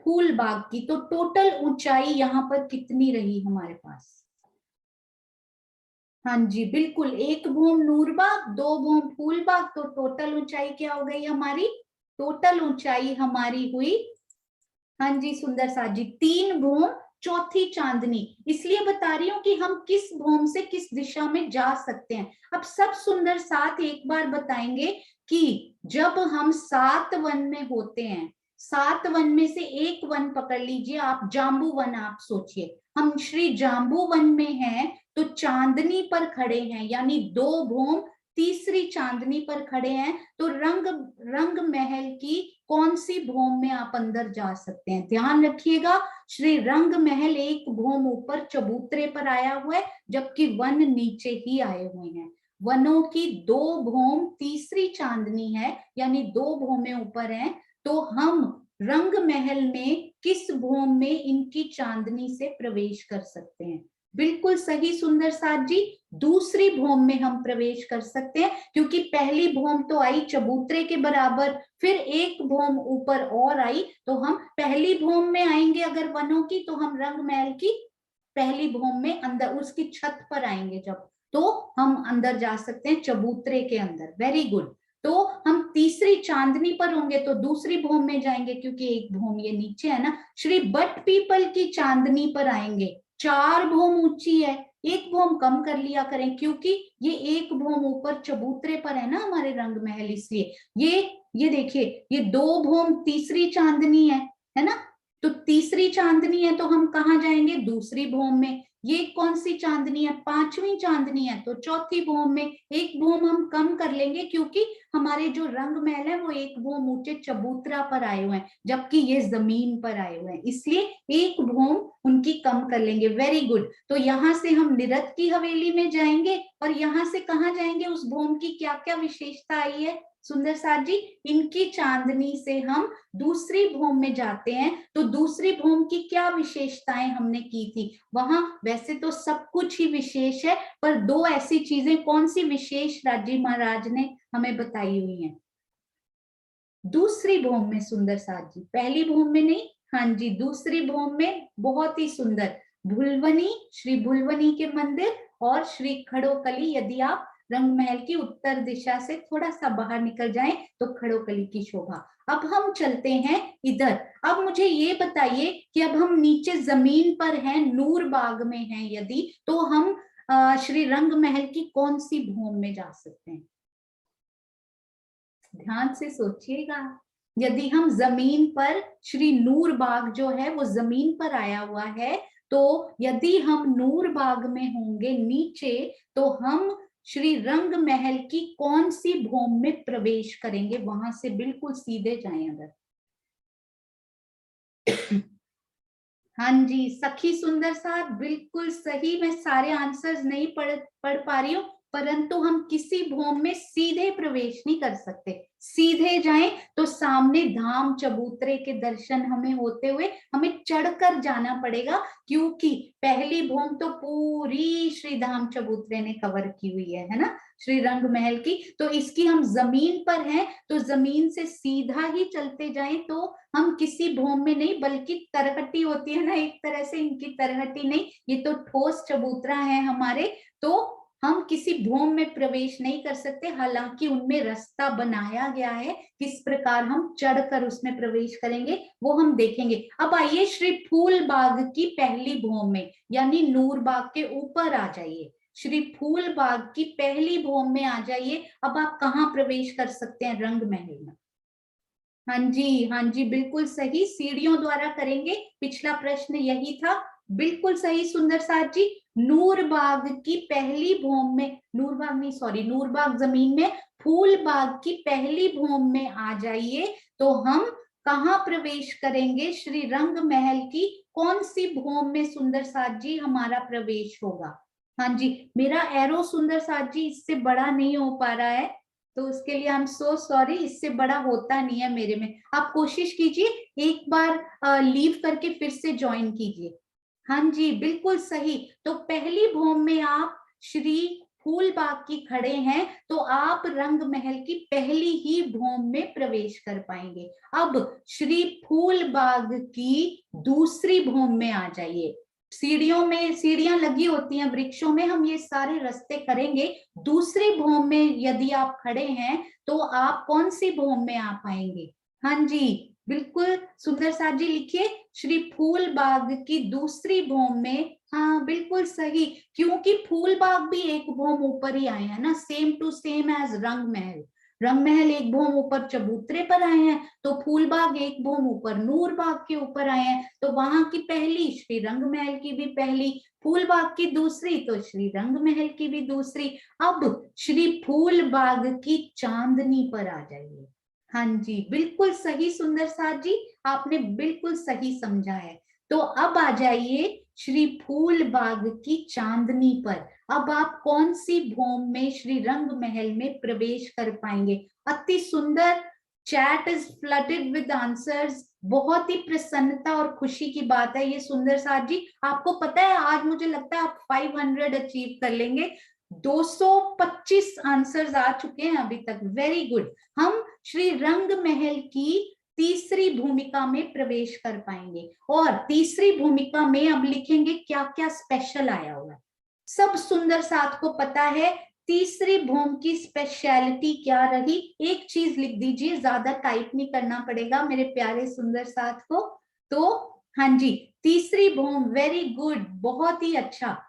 फूलबाग की, तो टोटल ऊंचाई यहाँ पर कितनी रही हमारे पास? हाँ जी बिल्कुल, 1 भौम नूरबाग, 2 भौम फूलबाग, तो टोटल ऊंचाई क्या हो गई हमारी? टोटल ऊंचाई हमारी हुई, हाँ जी सुंदर साथ जी, 3 भौम चौथी चांदनी। इसलिए बता रही हूँ कि हम किस भौम से किस दिशा में जा सकते हैं। अब सब सुंदर साथ एक बार बताएंगे कि जब हम 7 वन में होते हैं, 7 वन में से एक वन पकड़ लीजिए आप, जाम्बू वन आप सोचिए, हम श्री जाम्बू वन में हैं तो चांदनी पर खड़े हैं, यानी 2 भौम तीसरी चांदनी पर खड़े हैं, तो रंग महल की कौन सी भौम में आप अंदर जा सकते हैं? ध्यान रखिएगा, श्री रंग महल 1 भौम ऊपर चबूतरे पर आया हुआ है, जबकि वन नीचे ही आए हुए हैं। वनों की 2 भौम तीसरी चांदनी है, यानी 2 भौमें ऊपर हैं, तो हम रंग महल में किस भौम में इनकी चांदनी से प्रवेश कर सकते हैं? बिल्कुल सही सुंदर साथ जी, दूसरी भौम में हम प्रवेश कर सकते हैं, क्योंकि पहली भौम तो आई चबूतरे के बराबर, फिर 1 भौम ऊपर और आई, तो हम पहली भौम में आएंगे अगर वनों की, तो हम रंग महल की पहली भौम में अंदर उसकी छत पर आएंगे जब, तो हम अंदर जा सकते हैं चबूतरे के अंदर। Very good. तो हम तीसरी चांदनी पर होंगे तो दूसरी भौम में जाएंगे, क्योंकि 1 भौम ये नीचे है ना, श्री बट पीपल की चांदनी पर आएंगे, 4 भौम ऊंची है, 1 भौम कम कर लिया करें, क्योंकि ये 1 भौम ऊपर चबूतरे पर है ना हमारे रंग महल, इसलिए ये देखिए, ये 2 भौम तीसरी चांदनी है ना, तो तीसरी चांदनी है तो हम कहाँ जाएंगे? दूसरी भौम में। ये कौन सी चांदनी है? 5वीं चांदनी है, तो चौथी भौम में। 1 भौम हम कम कर लेंगे, क्योंकि हमारे जो रंग महल है वो 1 भौम ऊंचे चबूतरा पर आए हुए हैं, जबकि ये जमीन पर आए हुए हैं, इसलिए 1 भौम उनकी कम कर लेंगे। Very good. तो यहाँ से हम निरत की हवेली में जाएंगे, और यहाँ से कहाँ जाएंगे? उस भौम की क्या क्या विशेषता आई है सुंदर साथ जी? इनकी चांदनी से हम दूसरी भौम में जाते हैं, तो दूसरी भौम की क्या विशेषताएं हमने की थी? वहां वैसे तो सब कुछ ही विशेष है, पर 2 ऐसी चीजें कौन सी विशेष राजी महाराज ने हमें बताई हुई हैं दूसरी भौम में सुंदर साथ जी, पहली भौम में नहीं। हाँ जी, दूसरी भौम में बहुत ही सुंदर भुलवनी, श्री भुलवनी के मंदिर और श्री खड़ोकली। यदि आप रंग महल की उत्तर दिशा से थोड़ा सा बाहर निकल जाएं तो खड़ोकली की शोभा। अब हम चलते हैं इधर। अब मुझे ये बताइए कि अब हम नीचे जमीन पर हैं, नूर बाग में हैं यदि, तो हम श्री रंग महल की कौन सी भौम में जा सकते हैं? ध्यान से सोचिएगा। यदि हम जमीन पर, श्री नूर बाग जो है वो जमीन पर आया हुआ है, तो यदि हम नूर बाग में होंगे नीचे, तो हम श्री रंग महल की कौन सी भौम में प्रवेश करेंगे? वहां से बिल्कुल सीधे जाएं अगर। हाँ जी सखी सुंदर साथ, बिल्कुल सही। मैं सारे आंसर्स नहीं पढ़ पा रही हूँ, परंतु हम किसी भौम में सीधे प्रवेश नहीं कर सकते। सीधे जाएं तो सामने धाम चबूतरे के दर्शन हमें होते हुए हमें चढ़कर जाना पड़ेगा, क्योंकि पहली भौम तो पूरी श्री धाम चबूतरे ने कवर की हुई है ना, श्री रंग महल की। तो इसकी हम जमीन पर हैं, तो जमीन से सीधा ही चलते जाएं तो हम किसी भौम में नहीं, बल्कि तरहटी होती है ना एक तरह से, इनकी तरहटी नहीं, ये तो ठोस चबूतरा है हमारे, तो हम किसी भौम में प्रवेश नहीं कर सकते। हालांकि उनमें रास्ता बनाया गया है, किस प्रकार हम चढ़कर उसमें प्रवेश करेंगे वो हम देखेंगे। अब आइए श्री फूल बाग की पहली भौम में, यानी नूर बाग के ऊपर आ जाइए, श्री फूल बाग की पहली भौम में आ जाइए। अब आप कहाँ प्रवेश कर सकते हैं? रंग महल में। हाँ जी, हाँ जी बिल्कुल सही, सीढ़ियों द्वारा करेंगे, पिछला प्रश्न यही था। बिल्कुल सही सुंदर साथ जी। नूरबाग की पहली भौम में, नूरबाग नहीं सॉरी, नूरबाग जमीन में, फूल बाग की पहली भौम में आ जाइए, तो हम कहाँ प्रवेश करेंगे? श्री रंग महल की कौन सी भौम में सुंदर साथ जी हमारा प्रवेश होगा? हाँ जी, मेरा एरो सुंदर साथ जी इससे बड़ा नहीं हो पा रहा है, तो उसके लिए आई एम सो सॉरी, इससे बड़ा होता नहीं है मेरे में। आप कोशिश कीजिए, एक बार लीव करके फिर से ज्वाइन कीजिए। हाँ जी बिल्कुल सही। तो पहली भौम में आप श्री फूल बाग की खड़े हैं, तो आप रंग महल की पहली ही भौम में प्रवेश कर पाएंगे। अब श्री फूल बाग की दूसरी भौम में आ जाइए। सीढ़ियों में सीढ़ियां लगी होती हैं वृक्षों में, हम ये सारे रास्ते करेंगे। दूसरी भूमि में यदि आप खड़े हैं तो आप कौन सी भूमि में आ पाएंगे? हाँ जी, बिल्कुल सुंदर साथ जी लिखिए, श्री फूल बाग की दूसरी भूमि में। हाँ बिल्कुल सही, क्योंकि फूल बाग भी एक भूमि ऊपर ही आए हैं ना, सेम टू सेम एज रंग महल। रंग महल एक भूमि ऊपर चबूतरे पर आए हैं, तो फूलबाग एक भूमि ऊपर नूरबाग के ऊपर आए हैं, तो वहां की पहली श्री रंग महल की भी पहली, फूलबाग की दूसरी, तो श्री रंग महल की भी दूसरी। अब श्री फूलबाग की चांदनी पर आ जाइए। हाँ जी बिल्कुल सही सुंदर साथ जी, आपने बिल्कुल सही समझा है। तो अब आ जाइए श्री फूलबाग की चांदनी पर। अब आप कौन सी भूमि में श्री रंग महल में प्रवेश कर पाएंगे? अति सुंदर, chat is flooded with answers. बहुत ही प्रसन्नता और खुशी की बात है ये सुंदर साथ जी। आपको पता है आज मुझे लगता है आप 500 अचीव कर लेंगे। 225 आंसर्स आ चुके हैं अभी तक, वेरी गुड। हम श्री रंग महल की तीसरी भूमिका में प्रवेश कर पाएंगे, और तीसरी भूमिका में अब लिखेंगे क्या क्या स्पेशल आया हुआ है। सब सुंदर साथ को पता है तीसरी भूमि की स्पेशलिटी क्या रही। एक चीज लिख दीजिए, ज्यादा टाइप नहीं करना पड़ेगा मेरे प्यारे सुंदर साथ को। तो हाँ जी, तीसरी भूमि, वेरी गुड, बहुत ही अच्छा।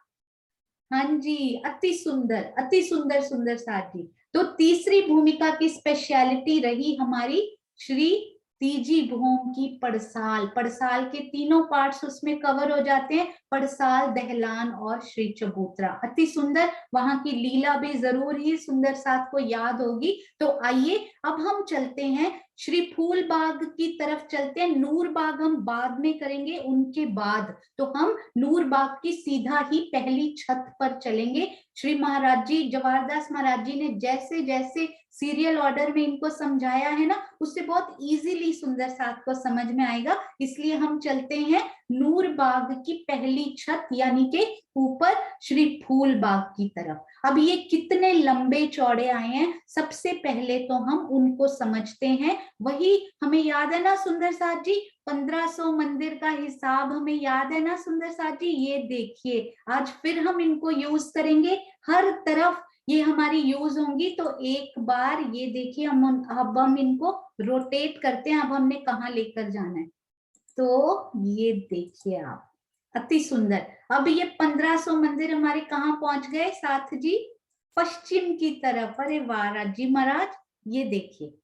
हाँ जी, अति सुंदर सुंदर साथ जी। तो तीसरी भूमिका की स्पेशलिटी रही हमारी श्री तीजी भूमि की पड़साल। पड़साल के तीनों पार्ट्स उसमें कवर हो जाते हैं, पड़साल, दहलान और श्री चबूतरा। अति सुंदर, वहां की लीला भी जरूर ही सुंदर साथ को याद होगी। तो आइए अब हम चलते हैं श्री फूलबाग की तरफ चलते हैं। नूरबाग हम बाद में करेंगे, उनके बाद तो हम नूरबाग की सीधा ही पहली छत पर चलेंगे। श्री महाराज जी, जवाहरदास महाराज जी ने जैसे जैसे सीरियल ऑर्डर में इनको समझाया है ना, उससे बहुत इजीली सुंदर साथ को समझ में आएगा। इसलिए हम चलते हैं नूरबाग की पहली छत यानी के ऊपर श्री फूलबाग की तरफ। अब ये कितने लंबे चौड़े आए हैं, सबसे पहले तो हम उनको समझते हैं। वही हमें याद है ना सुंदर साथ जी, 1500 मंदिर का हिसाब हमें याद है ना सुंदर साथ जी। ये देखिए आज फिर हम इनको यूज करेंगे, हर तरफ ये हमारी यूज होंगी। तो एक बार ये देखिए, अब हम इनको रोटेट करते हैं। अब हमने कहाँ लेकर जाना है, तो ये देखिए आप, अति सुंदर। अब ये 1500 मंदिर हमारे कहाँ पहुंच गए साथ जी? पश्चिम की तरफ। अरे वाह राज जी महाराज, ये देखिए,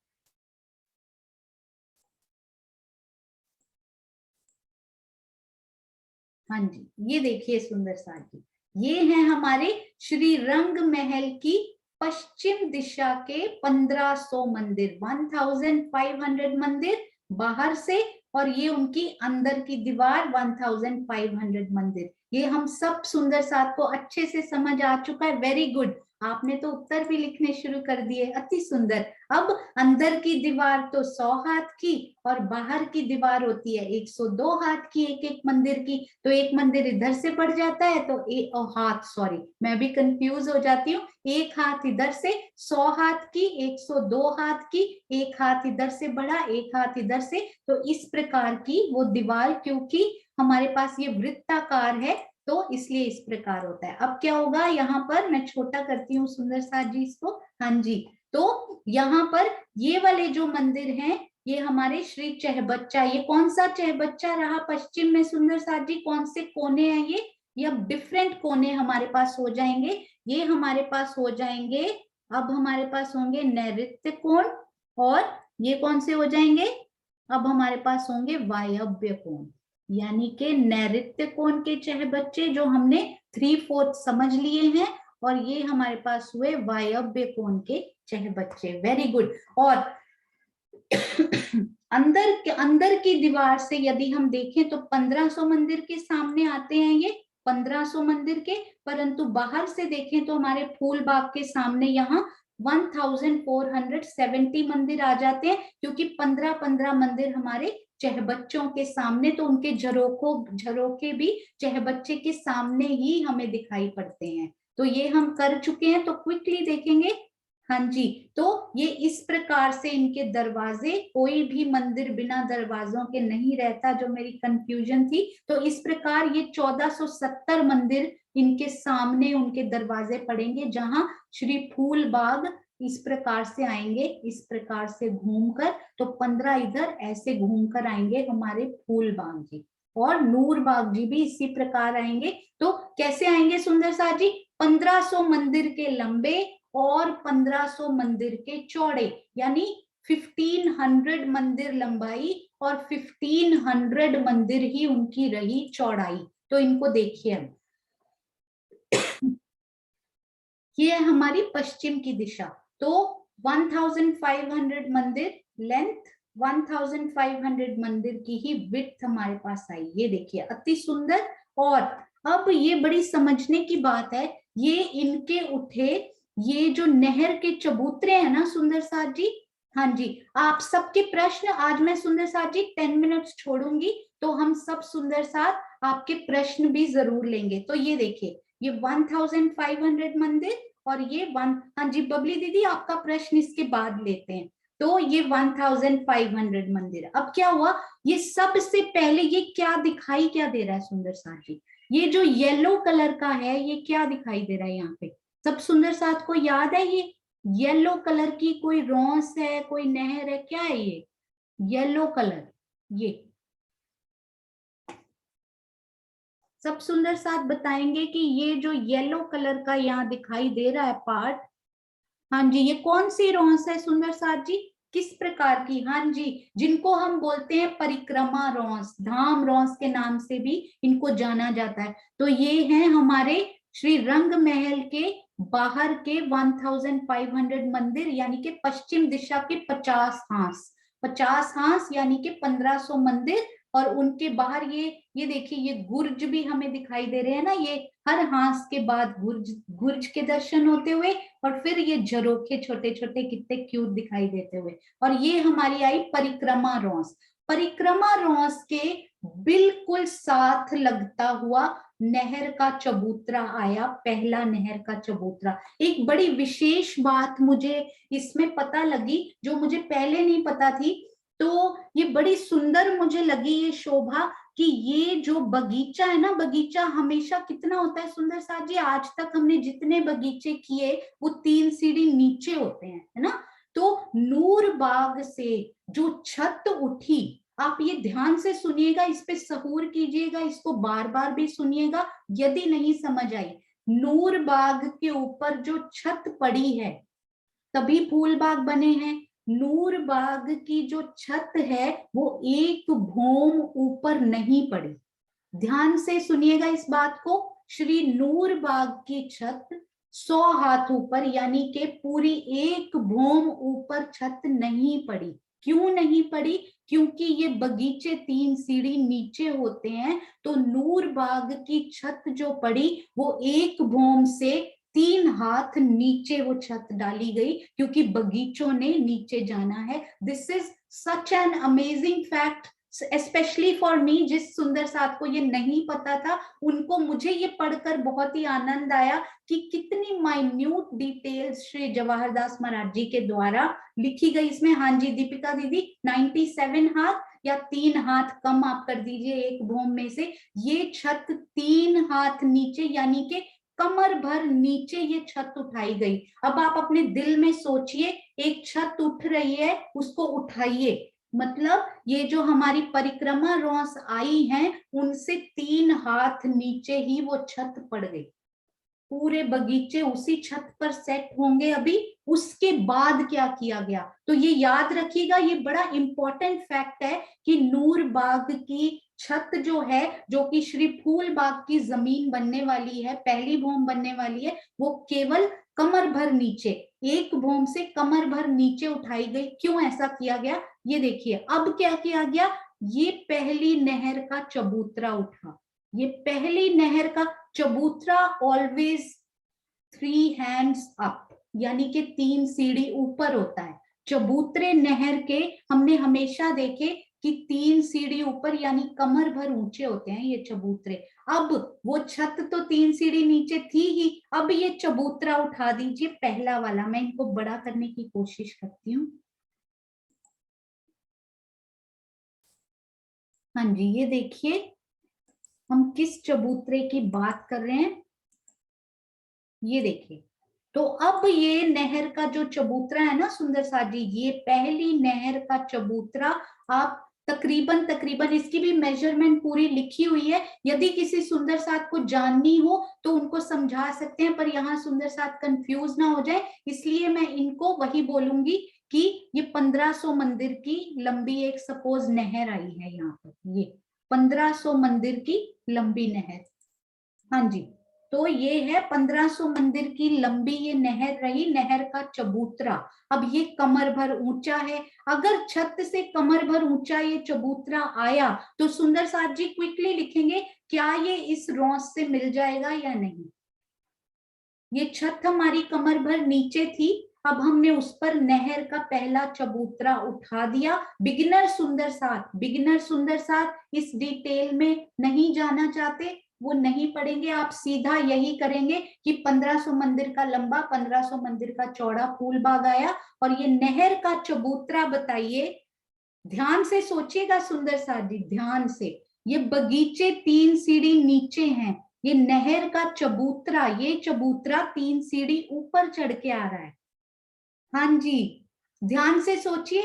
हाँ जी ये देखिए सुंदर साथ जी, ये है हमारे श्री रंग महल की पश्चिम दिशा के 1500 मंदिर, 1500 मंदिर बाहर से, और ये उनकी अंदर की दीवार 1500 मंदिर। ये हम सब सुंदर साथ को अच्छे से समझ आ चुका है, वेरी गुड। आपने तो उत्तर भी लिखने शुरू कर दिए, अति सुंदर। अब अंदर की दीवार तो 100 हाथ की, और बाहर की दीवार होती है 102 हाथ की एक एक मंदिर की। तो एक मंदिर इधर से बढ़ जाता है तो एक हाथ, सॉरी मैं भी कंफ्यूज हो जाती हूँ, एक हाथ इधर से 100 हाथ की, 102 हाथ की, एक हाथ इधर से बढ़ा, एक हाथ इधर से। तो इस प्रकार की वो दीवार, क्योंकि हमारे पास ये वृत्ताकार है तो इसलिए इस प्रकार होता है। अब क्या होगा, यहाँ पर मैं छोटा करती हूँ सुंदर साथ जी इसको। हाँ जी, तो यहाँ पर ये वाले जो मंदिर हैं, ये हमारे श्री चहबच्चा। ये कौन सा चहबच्चा रहा पश्चिम में सुंदर साथ जी? कौन से कोने हैं ये अब डिफरेंट कोने हमारे पास हो जाएंगे। ये हमारे पास हो जाएंगे, अब हमारे पास होंगे नैऋत्य कोण, और ये कौन से हो जाएंगे? अब हमारे पास होंगे वायव्य कोण, यानी के नैऋत्य कोण के चहबच्चे जो हमने 3/4 समझ लिए हैं, और ये हमारे पास हुए वायव्य कोण के चहबच्चे, वेरी गुड। और अंदर की दीवार से यदि हम देखें तो 1500 मंदिर के सामने आते हैं ये 1500 मंदिर के, परंतु बाहर से देखें तो हमारे फूल बाग के सामने यहाँ 1470 मंदिर आ जाते हैं, क्योंकि 15-15 मंदिर हमारे चहबच्चों के सामने, तो उनके झरोके भी चहबच्चे के सामने ही हमें दिखाई पड़ते हैं। तो ये हम कर चुके हैं, तो क्विकली देखेंगे। हाँ जी, तो ये इस प्रकार से इनके दरवाजे, कोई भी मंदिर बिना दरवाजों के नहीं रहता, जो मेरी कंफ्यूजन थी। तो इस प्रकार ये 1470 मंदिर इनके सामने उनके दरवाजे पड़ेंगे, जहां श्री फूलबाग इस प्रकार से आएंगे, इस प्रकार से घूमकर। तो 15 इधर ऐसे घूमकर आएंगे हमारे फूलबाग जी, और नूरबाग जी भी इसी प्रकार आएंगे। तो कैसे आएंगे सुंदर साथ जी? 1500 मंदिर के लंबे और 1500 मंदिर के चौड़े, यानी 1500 मंदिर लंबाई और 1500 मंदिर ही उनकी रही चौड़ाई। तो इनको देखिए हम, ये है हमारी पश्चिम की दिशा। तो 1500 मंदिर लेंथ, 1500 मंदिर की ही विड्थ हमारे पास आई। ये देखिए अति सुंदर। और अब ये बड़ी समझने की बात है, ये इनके उठे, ये जो नहर के चबूतरे हैं ना सुंदर साथ जी, हाँ जी, आप सबके प्रश्न आज मैं सुंदर साथ जी 10 मिनट्स छोड़ूंगी, तो हम सब सुंदर साथ आपके प्रश्न भी जरूर लेंगे। तो ये देखिए, ये 1500 मंदिर और ये हाँ जी बबली दीदी, आपका प्रश्न इसके बाद लेते हैं। तो ये 1500 मंदिर, अब क्या हुआ, ये सबसे पहले ये क्या दिखाई क्या दे रहा है सुंदर साथ जी? ये जो येलो कलर का है, ये क्या दिखाई दे रहा है यहाँ पे? सब सुंदर साथ को याद है, ये येलो कलर की कोई रॉस है, कोई नहर है, क्या है ये येलो कलर? ये सब सुंदर साथ बताएंगे कि ये जो येलो कलर का यहाँ दिखाई दे रहा है पार्ट, हाँ जी, ये कौन सी रॉस है सुंदर साथ जी? किस प्रकार की? हाँ जी, जिनको हम बोलते हैं परिक्रमा रॉस, धाम रॉस के नाम से भी इनको जाना जाता है। तो ये हैं हमारे श्री रंग महल के बाहर के 1500 मंदिर, यानी कि पश्चिम दिशा के 50 हांस, 50 हांस यानी कि 1500 मंदिर। और उनके बाहर ये देखिए, ये गुर्ज भी हमें दिखाई दे रहे हैं ना, ये हर हांस के बाद गुर्ज, गुर्ज के दर्शन होते हुए, और फिर ये झरोखे छोटे छोटे कितने क्यूट दिखाई देते हुए। और ये हमारी आई परिक्रमा रॉस। परिक्रमा रॉस के बिल्कुल साथ लगता हुआ नहर का चबूतरा आया, पहला नहर का चबूतरा। एक बड़ी विशेष बात मुझे इसमें पता लगी, जो मुझे पहले नहीं पता थी। तो ये बड़ी सुंदर मुझे लगी ये शोभा, कि ये जो बगीचा है ना, बगीचा हमेशा कितना होता है सुंदर साथ जी? आज तक हमने जितने बगीचे किए वो 3 सीढ़ी नीचे होते हैं, है ना? तो नूर बाग से जो छत उठी, आप ये ध्यान से सुनिएगा, इस पे सहूर कीजिएगा, इसको बार बार भी सुनिएगा यदि नहीं समझ आई। नूर बाग के ऊपर जो छत पड़ी है, तभी फूल बाग बने हैं। नूर बाग की जो छत है वो एक भौम ऊपर नहीं पड़ी। ध्यान से सुनिएगा इस बात को, श्री नूर बाग की छत 100 हाथ ऊपर, यानी कि पूरी एक भौम ऊपर छत नहीं पड़ी। क्यों नहीं पड़ी? क्योंकि ये बगीचे 3 सीढ़ी नीचे होते हैं। तो नूर बाग की छत जो पड़ी वो एक भौम से 3 हाथ नीचे वो छत डाली गई, क्योंकि बगीचों ने नीचे जाना है। This is such an amazing fact, specially for me. जिस सुंदर साथ को ये नहीं पता था, उनको मुझे ये पढ़कर बहुत ही आनंद आया कि कितनी माइन्यूट डिटेल्स श्री जवाहर दास महाराज जी के द्वारा लिखी गई इसमें। हाँ जी दीपिका दीदी, 97 हाथ या 3 हाथ कम आप कर दीजिए एक भूम में से। ये छत 3 हाथ नीचे, यानी कि कमर भर नीचे ये छत उठाई गई। अब आप अपने दिल में सोचिए, एक छत उठ रही है, उसको उठाइए, मतलब ये जो हमारी परिक्रमा रॉस आई हैं, उनसे 3 हाथ नीचे ही वो छत पड़ गई। पूरे बगीचे उसी छत पर सेट होंगे अभी। उसके बाद क्या किया गया, तो ये याद रखिएगा, ये बड़ा इंपॉर्टेंट फैक्ट है कि नूर बाग की छत जो है, जो कि श्री फूल बाग की जमीन बनने वाली है, पहली भूम बनने वाली है, वो केवल कमर भर नीचे, एक भूम से कमर भर नीचे उठाई गई। क्यों ऐसा किया गया? ये देखिए अब क्या किया गया, ये पहली नहर का चबूतरा उठा। ये पहली नहर का चबूतरा ऑलवेज 3 हैंड्स अप, यानी कि 3 सीढ़ी ऊपर होता है। चबूतरे नहर के हमने हमेशा देखे कि 3 सीढ़ी ऊपर यानी कमर भर ऊंचे होते हैं ये चबूतरे। अब वो छत तो 3 सीढ़ी नीचे थी ही, अब ये चबूतरा उठा दीजिए पहला वाला। मैं इनको बड़ा करने की कोशिश करती हूँ। हाँ जी, ये देखिए हम किस चबूतरे की बात कर रहे हैं, ये देखिए। तो अब ये नहर का जो चबूतरा है ना सुंदर साथ जी, ये पहली नहर का चबूतरा। आप तकरीबन तकरीबन इसकी भी मेजरमेंट पूरी लिखी हुई है, यदि किसी सुंदर साथ को जाननी हो तो उनको समझा सकते हैं, पर यहाँ सुंदर साथ कंफ्यूज ना हो जाए, इसलिए मैं इनको वही बोलूंगी कि ये 1500 मंदिर की लंबी एक सपोज नहर आई है यहाँ पर, ये 1500 मंदिर की लंबी नहर। हाँ जी, तो ये है 1500 मंदिर की लंबी ये नहर रही, नहर का चबूतरा। अब ये कमर भर ऊंचा है। अगर छत से कमर भर ऊंचा ये चबूतरा आया तो सुंदर साथ जी क्विकली लिखेंगे क्या ये इस रॉस से मिल जाएगा या नहीं। ये छत हमारी कमर भर नीचे थी, अब हमने उस पर नहर का पहला चबूतरा उठा दिया। बिगिनर सुंदर साथ इस डिटेल में नहीं जाना चाहते, वो नहीं पढ़ेंगे, आप सीधा यही करेंगे कि 1500 मंदिर का लंबा 1500 मंदिर का चौड़ा फूल बाग आया और ये नहर का चबूतरा बताइए। ध्यान से सोचिएगा सुंदर साथ जी, ध्यान से। ये बगीचे 3 सीढ़ी नीचे हैं, ये नहर का चबूतरा, ये चबूतरा 3 सीढ़ी ऊपर चढ़ के आ रहा है। हाँ जी, ध्यान से सोचिए,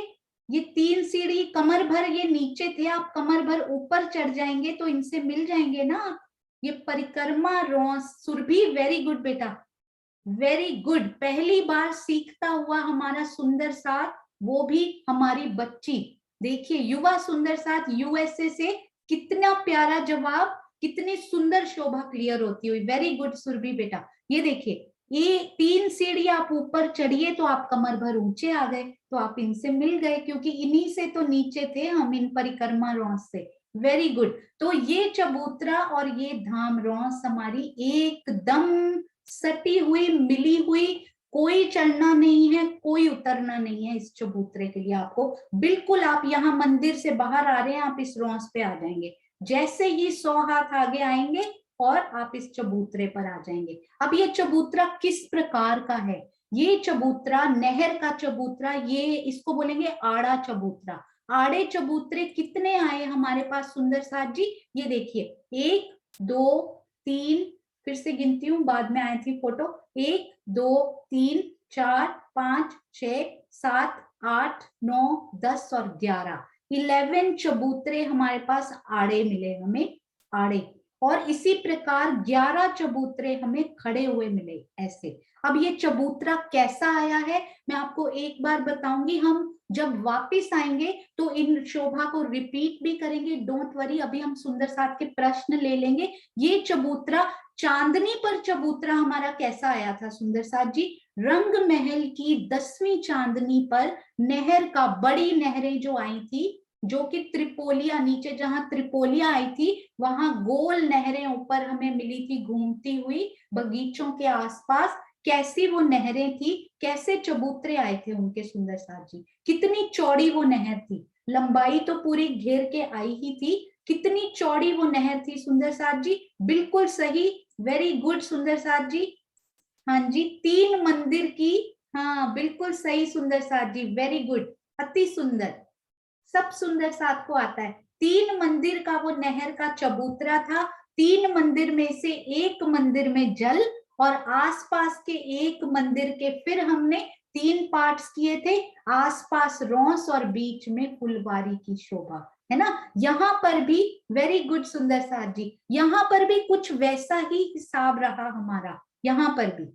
ये 3 सीढ़ी कमर भर ये नीचे थे, आप कमर भर ऊपर चढ़ जाएंगे तो इनसे मिल जाएंगे ना। ये परिक्रमा रॉस सुरभि, वेरी गुड बेटा, वेरी गुड। पहली बार सीखता हुआ हमारा सुंदर साथ, वो भी हमारी बच्ची। देखिए युवा सुंदर साथ यूएसए से, कितना प्यारा जवाब, कितनी सुंदर शोभा क्लियर होती हुई। वेरी गुड सुरभि बेटा। ये देखिए, ये 3 सीढ़ी आप ऊपर चढ़िए तो आप कमर भर ऊंचे आ गए, तो आप इनसे मिल गए क्योंकि इन्हीं से तो नीचे थे हम, इन परिक्रमा रॉस से। Very good. तो ये चबूतरा और ये धाम रॉस हमारी एकदम सटी हुई मिली हुई, कोई चढ़ना नहीं है कोई उतरना नहीं है इस चबूतरे के लिए आपको। बिल्कुल आप यहाँ मंदिर से बाहर आ रहे हैं, आप इस रॉस पे आ जाएंगे, जैसे ही 100 हाथ आगे आएंगे और आप इस चबूतरे पर आ जाएंगे। अब ये चबूतरा किस प्रकार का है, ये चबूतरा नहर का चबूतरा, ये इसको बोलेंगे आड़ा चबूतरा। आड़े चबूतरे कितने आए हमारे पास सुंदर साथ जी, ये देखिए 1 2 3, फिर से गिनती हूँ, बाद में आई थी फोटो, 1 2 3 4 5 6 7 8 9 10 और 11 चबूतरे हमारे पास आड़े मिले हमें, आड़े। और इसी प्रकार 11 चबूतरे हमें खड़े हुए मिले ऐसे। अब ये चबूतरा कैसा आया है मैं आपको एक बार बताऊंगी, हम जब वापस आएंगे तो इन शोभा को रिपीट भी करेंगे, डोंट वरी। अभी हम सुंदर साथ के प्रश्न ले लेंगे। ये चबूतरा, चांदनी पर चबूतरा हमारा कैसा आया था सुंदर साथ जी, रंग महल की 10वीं चांदनी पर नहर का, बड़ी नहरें जो आई थी, जो कि त्रिपोलिया, नीचे जहां त्रिपोलिया आई थी वहां गोल नहरें ऊपर हमें मिली थी घूमती हुई बगीचों के आसपास। कैसी वो नहरें थी, कैसे चबूतरे आए थे उनके सुंदर साथ जी, कितनी चौड़ी वो नहर थी, लंबाई तो पूरी घेर के आई ही थी, कितनी चौड़ी वो नहर थी सुंदर साथ जी। बिल्कुल सही, वेरी गुड सुंदर साथ जी। हाँ जी, 3 मंदिर की, हाँ बिल्कुल सही सुंदर साथ जी, वेरी गुड, अति सुंदर, सब सुंदर साथ को आता है। 3 मंदिर का वो नहर का चबूतरा था, 3 मंदिर में से एक मंदिर में जल और आसपास के एक मंदिर के फिर हमने 3 पार्ट्स किए थे, आसपास रॉस और बीच में फुलवारी की शोभा, है ना। यहाँ पर भी वेरी गुड सुंदर साथ जी, यहाँ पर भी कुछ वैसा ही हिसाब रहा हमारा। यहाँ पर भी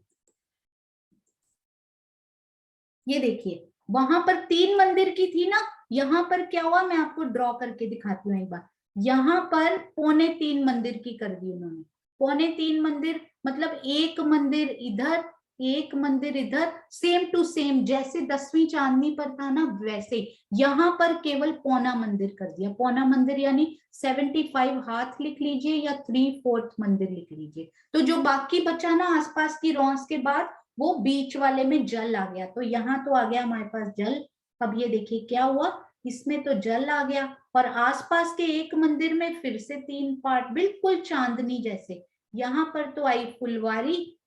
ये देखिए, वहां पर 3 मंदिर की थी ना, यहाँ पर क्या हुआ मैं आपको ड्रॉ करके दिखाती हूँ एक बार। यहाँ पर 3.25 मंदिर की कर दी उन्होंने, 3.25 मंदिर मतलब एक मंदिर इधर एक मंदिर इधर, सेम टू सेम जैसे 10वीं चांदनी पर था ना वैसे। यहाँ पर केवल पौना मंदिर कर दिया, पौना मंदिर यानी 75 हाथ लिख लीजिए या 3/4 मंदिर लिख लीजिए। तो जो बाकी बचा ना आसपास की रॉस के बाद, वो बीच वाले में जल आ गया, तो यहाँ तो आ गया हमारे पास जल। अब ये देखिए क्या हुआ, इसमें तो जल आ गया, और आसपास के एक मंदिर में फिर से 3 पार्ट, बिल्कुल चांदनी जैसे। यहाँ पर तो आई फुलवारी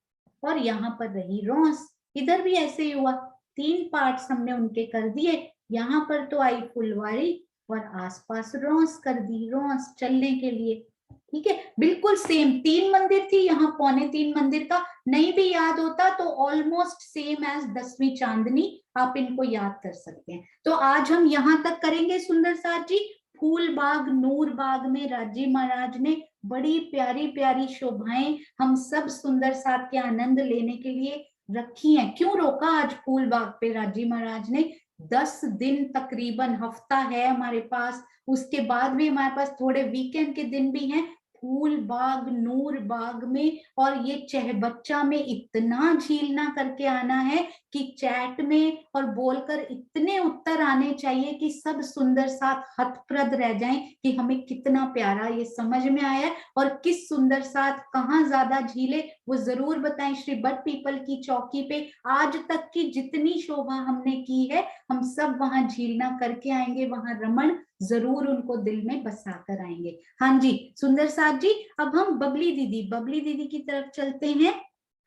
और यहाँ पर रही रोंस। इधर भी ऐसे ही हुआ, 3 पार्ट्स हमने उनके कर दिए। यहाँ पर तो आई फुलवारी और आसपास रोंस कर दी, रोंस चलने के लिए। ठीक है, बिल्कुल सेम 3 मंदिर थी, यहाँ 3.25 मंदिर का। नहीं भी याद होता तो ऑलमोस्ट सेम एज 10वीं चांदनी, आप इनको याद कर सकते हैं। तो आज हम यहाँ तक करेंगे सुंदर साथ जी। फूल बाग नूर बाग में राजी महाराज ने बड़ी प्यारी प्यारी शोभाएं हम सब सुंदर साथ के आनंद लेने के लिए रखी हैं। क्यों रोका आज फूल बाग पे राजी महाराज ने? 10 दिन तकरीबन, हफ्ता है हमारे पास, उसके बाद भी हमारे पास थोड़े वीकेंड के दिन भी हैं। फूल बाग नूर बाग में और ये चहबच्चा में इतना झीलना करके आना है कि चैट में और बोलकर इतने उत्तर आने चाहिए कि सब सुंदर साथ हतप्रद रह जाएं कि हमें कितना प्यारा ये समझ में आया, और किस सुंदर साथ कहाँ ज्यादा झीले वो जरूर बताएं। श्री बट पीपल की चौकी पे आज तक की जितनी शोभा हमने की है, हम सब वहां झीलना करके आएंगे, वहां रमण जरूर उनको दिल में बसा कर आएंगे। हाँ जी सुंदर साथ जी, अब हम बबली दीदी की तरफ चलते हैं।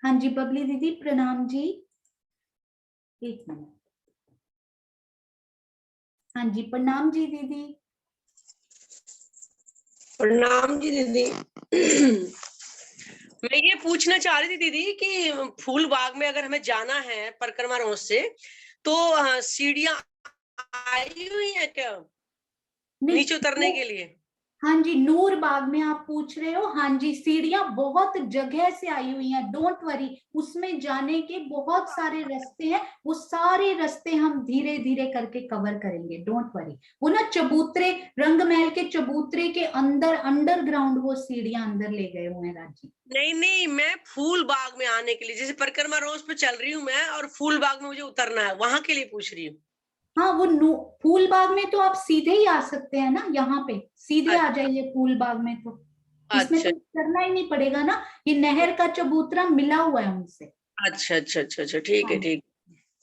हाँ जी बबली दीदी प्रणाम जी। एक मिनट। हाँ जी प्रणाम जी दीदी। प्रणाम जी दीदी। मैं ये पूछना चाह रही थी दीदी कि फूल बाग में अगर हमें जाना है परिक्रमा रोड से, तो सीढ़ियां आई हुई है क्या नीचे उतरने के लिए? हाँ जी नूर बाग में आप पूछ रहे हो? हाँ जी सीढ़ियां बहुत जगह से आई हुई हैं, डोंट वरी, उसमें जाने के बहुत सारे रास्ते हैं, वो सारे रास्ते हम धीरे धीरे करके कवर करेंगे, डोंट वरी। वो ना चबूतरे, रंगमहल के चबूतरे के अंदर अंडरग्राउंड वो सीढ़ियां अंदर ले गए हुए हैं राजी। नहीं, मैं फूल बाग में आने के लिए, जैसे परिक्रमा रोज पे चल रही हूँ मैं और फूल बाग में मुझे उतरना है, वहां के लिए पूछ रही हूँ। हाँ वो फूल बाग में तो आप सीधे ही आ सकते हैं ना, यहाँ पे सीधे आ जाइए फूल बाग में, तो इसमें अच्छा तो करना ही नहीं पड़ेगा ना, ये नहर का चबूतरा मिला हुआ है उनसे। अच्छा, ठीक है, हाँ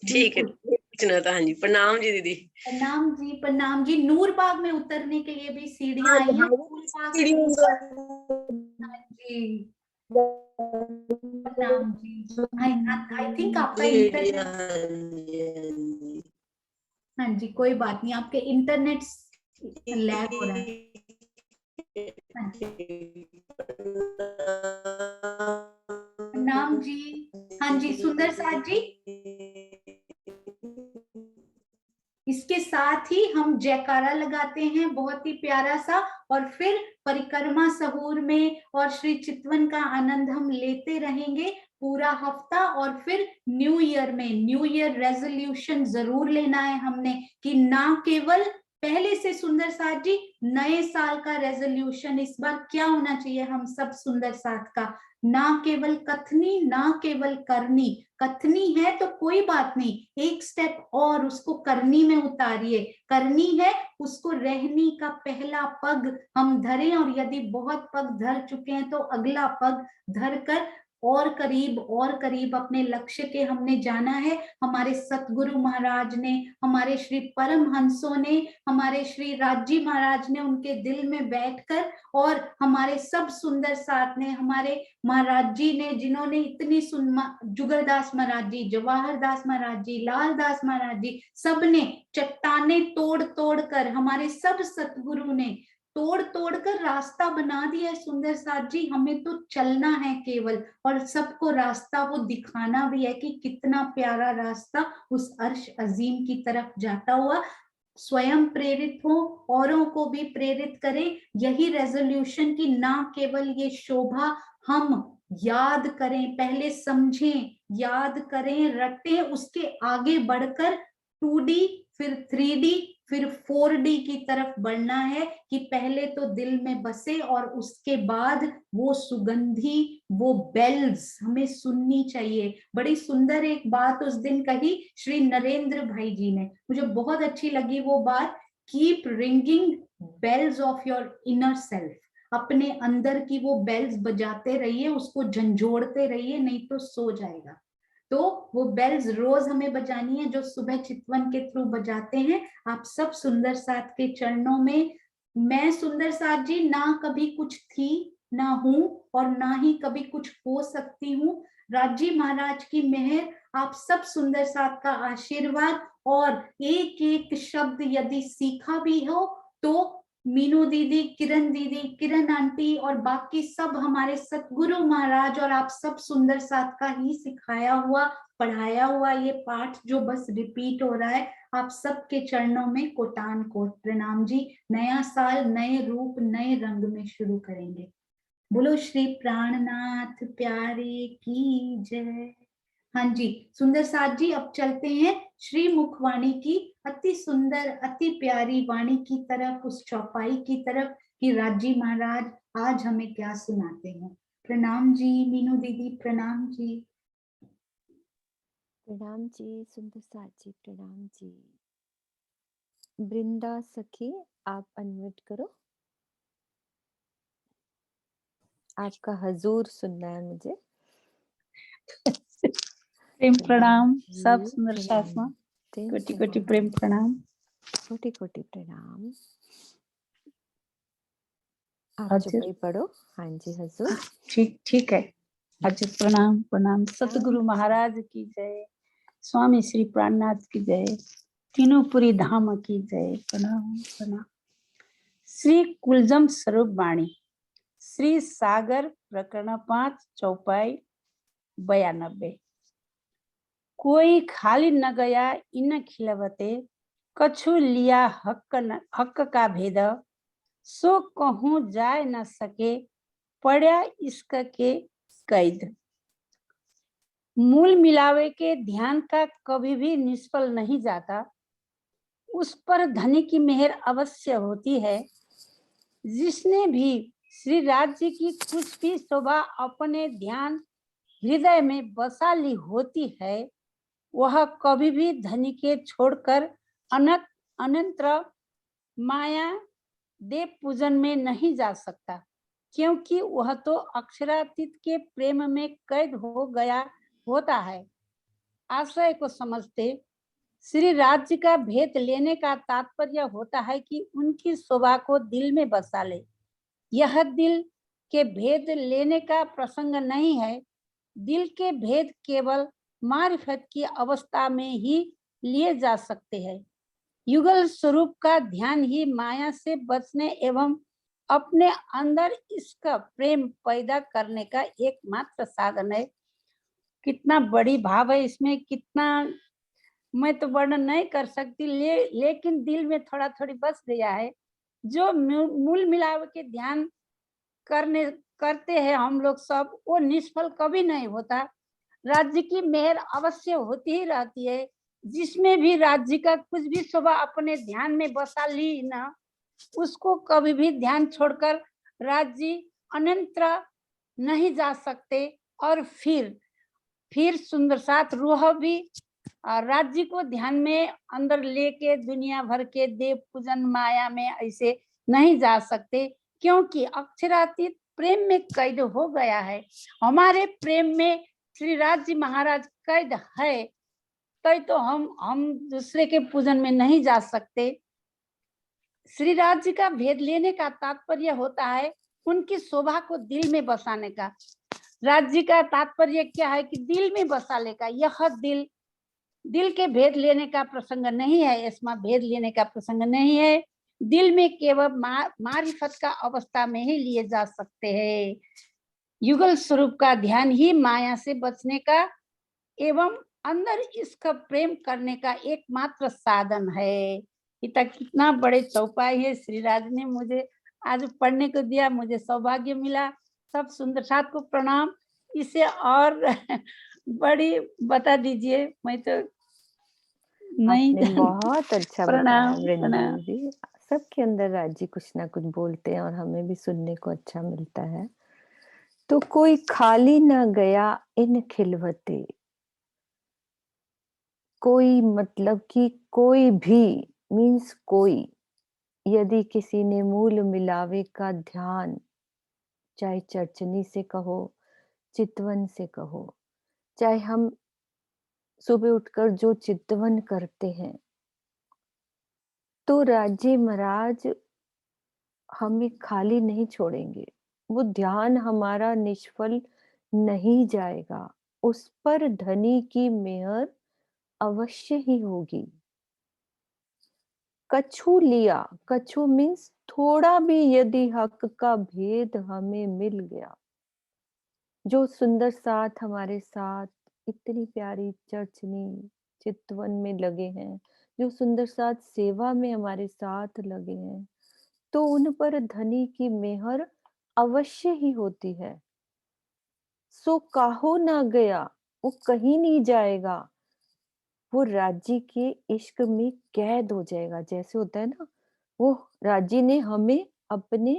ठीक है, बिल्कुल। पूछना था। हाँ जी प्रणाम जी दीदी। प्रणाम जी। नूर बाग में उतरने के लिए भी सीढ़ियां आई हैं, फूल बाग से ऊपर। हाँ जी प्रणाम जी। आई थिंक आपका इंटरनेट, हाँ जी कोई बात नहीं, आपके इंटरनेट लैग हो रहा है। हाँ जी प्रणाम जी। हाँ जी सुंदर साथ जी, इसके साथ ही हम जयकारा लगाते हैं बहुत ही प्यारा सा, और फिर परिक्रमा सहूर में और श्री चितवन का आनंद हम लेते रहेंगे पूरा हफ्ता। और फिर न्यू ईयर में न्यू ईयर रेजोल्यूशन जरूर लेना है हमने, कि ना केवल पहले से सुंदर साथ जी, नए साल का रेजोल्यूशन इस बार क्या होना चाहिए हम सब सुंदर साथ का, ना केवल कथनी ना केवल करनी। कथनी है तो कोई बात नहीं, एक स्टेप और उसको करनी में उतारिए, करनी है उसको रहनी का पहला पग हम धरें, और यदि बहुत पग धर चुके हैं तो अगला पग धर कर और करीब अपने लक्ष्य के हमने जाना है। हमारे सतगुरु महाराज ने, हमारे श्री परमहंसों ने, हमारे श्री राजी महाराज ने उनके दिल में बैठकर, और हमारे सब सुंदर साथ ने, हमारे महाराज जी ने, जिन्होंने इतनी जुगलदास महाराज जी, जवाहर दास महाराज जी, लाल दास महाराज जी, सबने चट्टाने तोड़ तोड़ कर, हमारे सब सतगुरु ने तोड़ तोड़ कर रास्ता बना दिया है सुंदर साथ जी। हमें तो चलना है केवल, और सबको रास्ता वो दिखाना भी है कि कितना प्यारा रास्ता उस अर्श अजीम की तरफ जाता हुआ। स्वयं प्रेरित हो, औरों को भी प्रेरित करें, यही रेजोल्यूशन की ना केवल ये शोभा हम याद करें, पहले समझें, याद करें, रटें, उसके आगे बढ़कर 2D फिर 3D फिर 4D की तरफ बढ़ना है, कि पहले तो दिल में बसे और उसके बाद वो सुगंधी, वो बेल्स हमें सुननी चाहिए। बड़ी सुंदर एक बात उस दिन कही श्री नरेंद्र भाई जी ने, मुझे बहुत अच्छी लगी वो बात, keep ringing bells of your inner self, अपने अंदर की वो बेल्स बजाते रहिए, उसको झंझोड़ते रहिए, नहीं तो सो जाएगा। तो वो बेल्स रोज हमें बजानी है जो सुबह चितवन के थ्रू बजाते हैं। आप सब सुंदर साथ के चरणों में। मैं सुंदर साथ जी ना कभी कुछ थी, ना हूं, और ना ही कभी कुछ हो सकती हूँ। राजी महाराज की मेहर, आप सब सुंदर साथ का आशीर्वाद, और एक एक शब्द यदि सीखा भी हो तो मीनू दीदी, किरण आंटी और बाकी सब हमारे सतगुरु महाराज और आप सब सुंदर साथ का ही सिखाया हुआ, पढ़ाया हुआ ये पाठ जो बस रिपीट हो रहा है। आप सबके चरणों में कोटान कोट प्रणाम जी। नया साल नए रूप नए रंग में शुरू करेंगे। बोलो श्री प्राणनाथ प्यारे की जय। हाँ जी सुंदर साथ जी, अब चलते हैं श्री मुखवाणी की अति सुंदर अति प्यारी वाणी की तरफ, उस चौपाई की तरफ कि राजी महाराज आज हमें क्या सुनाते हैं। प्रणाम जी मीनू दीदी, प्रणाम जी। प्रणाम जी सुंदर साथ जी, प्रणाम जी। वृंदा सखी आप अनम्यूट करो, आपका हजूर सुनना है मुझे। प्रेम प्रणाम सब जी, सुंदर साथ माँ, प्रेम कोटि कोटि प्रणाम, प्रेम प्रणाम। कोटि कोटि प्रणाम। आप हाजिर, चुपई पढ़ो। हाँ जी हजूर। ठीक ठीक है। हाजिर, प्रणाम प्रणाम। सतगुरु महाराज की जय, स्वामी श्री प्राणनाथ की जय, तीनों पुरी धाम की जय। प्रणाम प्रणाम। श्री कुलजम स्वरूप वाणी, श्री सागर प्रकरण 5 चौपाई 92। कोई खाली न गया इन खिलवते, कछु लिया हक का भेद, सो कहूँ जाए न सके, पड़ा इश्क के कैद। मूल मिलावे के ध्यान का कभी भी निष्फल नहीं जाता, उस पर धनी की मेहर अवश्य होती है। जिसने भी श्री राज्य की कुछ भी शोभा अपने ध्यान हृदय में बसा ली होती है, वह कभी भी धनी के छोड़कर अनंतर माया देव पूजन में नहीं जा सकता, क्योंकि वह तो अक्षरातीत के प्रेम में कैद हो गया होता है। आशय को समझते श्री राज्य का भेद लेने का तात्पर्य होता है कि उनकी शोभा को दिल में बसा ले। यह दिल के भेद लेने का प्रसंग नहीं है। दिल के भेद केवल मारिफत की अवस्था में ही लिए जा सकते हैं। युगल स्वरूप का ध्यान ही माया से बचने एवं अपने अंदर इसका प्रेम पैदा करने का एकमात्र साधन है। कितना बड़ी भाव है इसमें, कितना मैं तो वर्णन नहीं कर सकती, लेकिन दिल में थोड़ा थोड़ी बस गया है। जो मूल मिलाव के ध्यान करते हैं हम लोग सब, वो निष्फल कभी नहीं होता। राज्य की मेहर अवश्य होती ही रहती है। जिसमें भी राज्य का कुछ भी शोभा अपने ध्यान में बसा ली ना, उसको कभी भी ध्यान छोड़कर राज्य अनंतर नहीं जा सकते। और फिर सुंदर साथ रूह भी राज्य को ध्यान में अंदर लेके दुनिया भर के देव पूजन माया में ऐसे नहीं जा सकते, क्योंकि अक्षरातीत प्रेम में कैद हो गया है। हमारे प्रेम में श्री राज्य महाराज कैद है, तो हम दूसरे के पूजन में नहीं जा सकते। श्री राज्य का भेद लेने का तात्पर्य होता है उनकी शोभा को दिल में बसाने का। राज्य का तात्पर्य क्या है कि दिल में बसा लेगा। यह दिल के भेद लेने का प्रसंग नहीं है, इसमें भेद लेने का प्रसंग नहीं है। दिल में केवल मारिफत का अवस्था में ही लिए जा सकते हैं। युगल स्वरूप का ध्यान ही माया से बचने का एवं अंदर इसका प्रेम करने का एकमात्र साधन है। इतना कितना बड़े चौपाई है, श्रीराज ने मुझे आज पढ़ने को दिया, मुझे सौभाग्य मिला। सब सुंदर साथ को प्रणाम। इसे और बड़ी बता दीजिए, मैं तो नहीं। आपने बहुत अच्छा बताया प्रणाम वृंदा प्रणाम। जी। सबके अंदर राज्य कुछ ना कुछ बोलते हैं और हमें भी सुनने को अच्छा मिलता है। तो कोई खाली न गया इन खिलवते, कोई मतलब कि कोई भी मीन्स कोई, यदि किसी ने मूल मिलावे का ध्यान, चाहे चर्चनी से कहो, चितवन से कहो, चाहे हम सुबह उठकर जो चितवन करते हैं, तो राजे महाराज हमें खाली नहीं छोड़ेंगे। वो ध्यान हमारा निष्फल नहीं जाएगा। उस पर धनी की मेहर अवश्य ही होगी। कछु लिया, कछु मीन्स थोड़ा भी यदि हक का भेद हमें मिल गया। जो सुंदर साथ हमारे साथ इतनी प्यारी चर्चनी चितवन में लगे हैं, जो सुंदर साथ सेवा में हमारे साथ लगे हैं, तो उन पर धनी की मेहर अवश्य ही होती है। सो काहो ना गया, वो कहीं नहीं जाएगा। वो राजी के इश्क में कैद हो जाएगा। जैसे होता है ना, वो राजी ने हमें अपने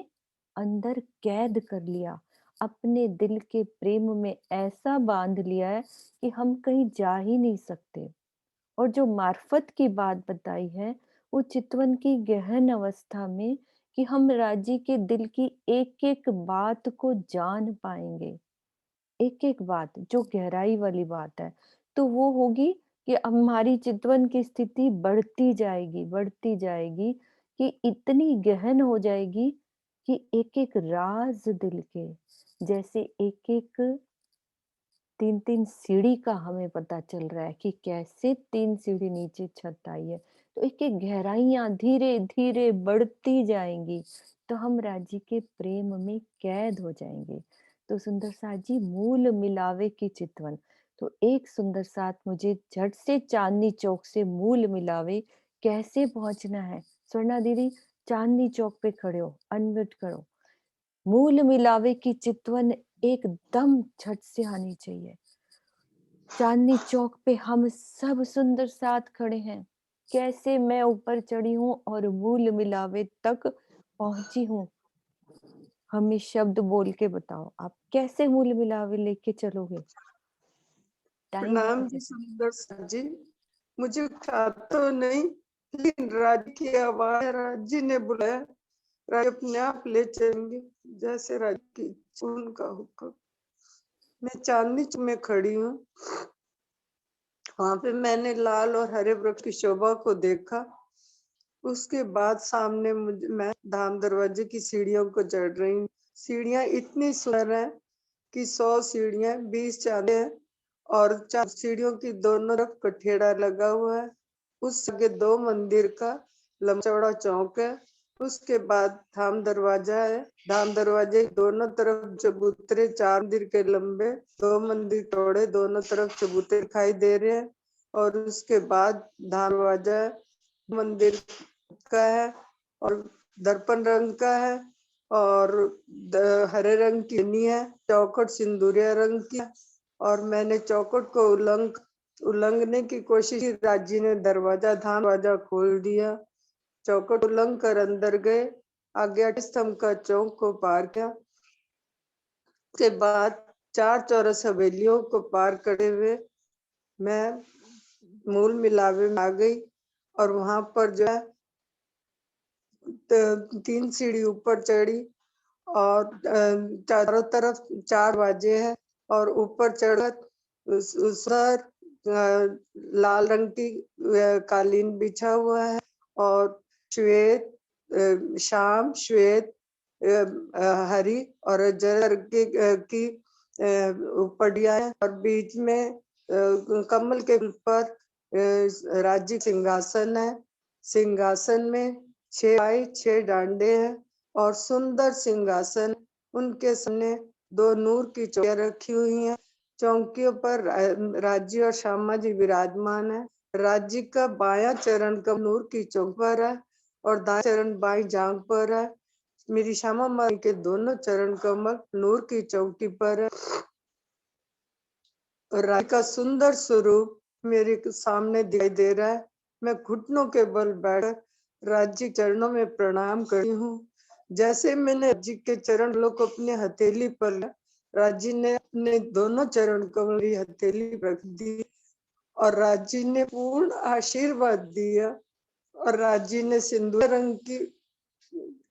अंदर कैद कर लिया, अपने दिल के प्रेम में ऐसा बांध लिया है कि हम कहीं जा ही नहीं सकते। और जो मार्फत की बात बताई है, वो चितवन की गहन अवस्था में, कि हम राजी के दिल की एक एक बात को जान पाएंगे। एक एक बात जो गहराई वाली बात है, तो वो होगी कि हमारी चितवन की स्थिति बढ़ती जाएगी, कि इतनी गहन हो जाएगी कि एक एक राज दिल के, जैसे एक एक 3-3 सीढ़ी का हमें पता चल रहा है कि कैसे 3 सीढ़ी नीचे छत आई है। तो एक-एक गहराइयाँ धीरे-धीरे बढ़ती जाएँगी, तो हम राज्य के प्रेम में कैद हो जाएँगे। तो सुंदर साथ जी, मूल मिलावे की चितवन। तो एक सुंदर साथ मुझे झट से चांदनी चौक से मूल मिलावे कैसे पहुँचना है? स्वर्णा दीदी, चांदनी चौक पे खड़े हो, अनम्यूट करो। मूल मिलावे की चितवन एकदम झट से आनी चाहिए। चांदनी चौक पे हम सब सुंदर साथ खड़े हैं। कैसे मैं ऊपर चढ़ी हूँ और मूल मिलावे तक पहुंची हूँ। हमें शब्द बोल के बताओ, आप कैसे मूल मिलावे लेके चलोगे? टाइम प्रणाम जी सुंदर सर जी। मुझे ख्याल तो नहीं, लेकिन राज की आवाज, राज जी ने बुलाया, राज अपने आप ले चलेंगे जैसे राज की उनका हुक्म। मैं चांदनी चौक में खड़ी हूँ। वहां पे मैंने लाल और हरे वृक्ष की शोभा को देखा। उसके बाद सामने मैं धाम दरवाजे की सीढ़ियों को चढ़ रही हूँ। सीढ़ियां इतनी सुंदर है कि 100 सीढ़ियां 20 चांदे हैं और 4 सीढ़ियों की दोनों तरफ कठेड़ा लगा हुआ है। उस आगे 2 मंदिर का लंबा चौड़ा चौक है। उसके बाद धाम दरवाजा है। धाम दरवाजे दोनों तरफ चबूतरे, 4 मंदिर के लंबे, 2 मंदिर चौड़े, दोनों तरफ चबूतरे दिखाई दे रहे हैं। और उसके बाद धाम दरवाजा मंदिर का है और दर्पण रंग का है और हरे रंग की नी है। चौखट सिंदूरिया रंग की है और मैंने चौखट को उल्लंघने की कोशिश की। राजी ने दरवाजा खोल दिया। चौखट उल्लंघ कर अंदर गए। आगे स्तंभ का चौक को पार किया। उसके बाद 4 चौरस हवेलियों को पार करते हुए मैं मूल मिलावे में आ गई और वहां पर जो है 3 सीढ़ी ऊपर चढ़ी और चारों तरफ 4 दरवाजे हैं और ऊपर चढ़कर उस पर लाल रंग की कालीन बिछा हुआ है और श्वेत, शाम श्वेत, हरी और जर की उपडिया है और बीच में कमल के ऊपर राज्य सिंहासन है। सिंहासन में 6 डांडे हैं और सुंदर सिंहासन। उनके सामने 2 नूर की चौकियां रखी हुई हैं। चौकियों पर राज्य और श्यामा जी विराजमान है। राज्य का बायां चरण कमल नूर की चौक पर है और दाएं चरण बाई जांघ पर है। मेरी श्यामा माई के दोनों चरण कमल नूर की चौकी पर है। राज्य का सुंदर स्वरूप मेरे सामने दिखाई दे रहा है। मैं घुटनों के बल बैठ राज्य चरणों में प्रणाम करती हूँ। जैसे मैंने राज्य के चरण को अपने हथेली पर लिया, राज्य ने अपने दोनों चरण कमल हथेली रख दी और राज्य ने पूर्ण आशीर्वाद दिया। और राज्य ने सिंदूर रंग की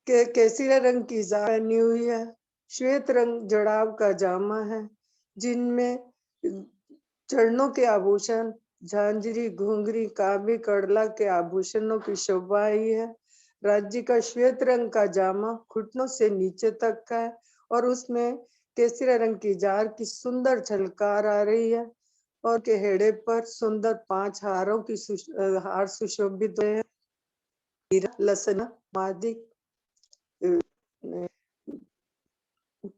केसरिया रंग की पहनी हुई है। श्वेत रंग जड़ाव का जामा है जिनमें चरणों के आभूषण झांझरी घुंघरी काबी कड़ला के आभूषणों की शोभा आई है। राज्य का श्वेत रंग का जामा घुटनों से नीचे तक का है और उसमें केसरी रंग की जार की सुंदर झलकार आ रही है और के हेड़े पर सुंदर 5 हारों की हार सुशोभित हुए हैं। हीरा लसन मादिक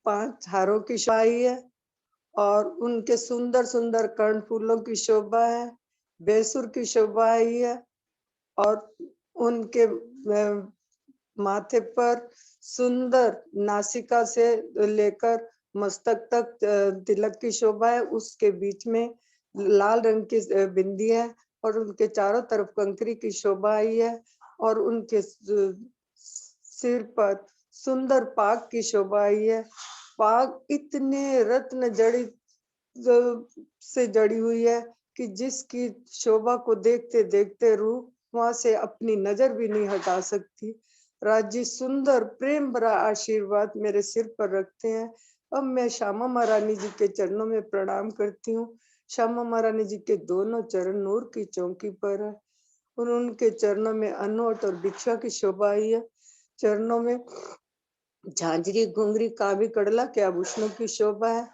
5 हारों की शोभा आई है और उनके सुंदर सुंदर कर्ण फूलों की शोभा है। बेसुर की शोभा आई है और उनके माथे पर सुंदर नासिका से लेकर मस्तक तक तिलक की शोभा है। उसके बीच में लाल रंग की बिंदी है और उनके चारों तरफ कंकरी की शोभा आई है और उनके सिर पर सुंदर पाग की शोभा आई है। पाग इतने रत्न जड़ित से जड़ी हुई है कि जिसकी शोभा को देखते देखते रूह वहां से अपनी नजर भी नहीं हटा सकती। राज्य सुंदर प्रेम भरा आशीर्वाद मेरे सिर पर रखते हैं। अब मैं श्यामा महारानी जी के चरणों में प्रणाम करती हूँ। श्यामा महारानी जी के दोनों चरण नूर की चौकी पर है और उनके चरणों में अनोट और भिक्षा की शोभा आई है। चरणों में झांझरी घुंघरी काबी कड़ला के आभूषणों की शोभा है।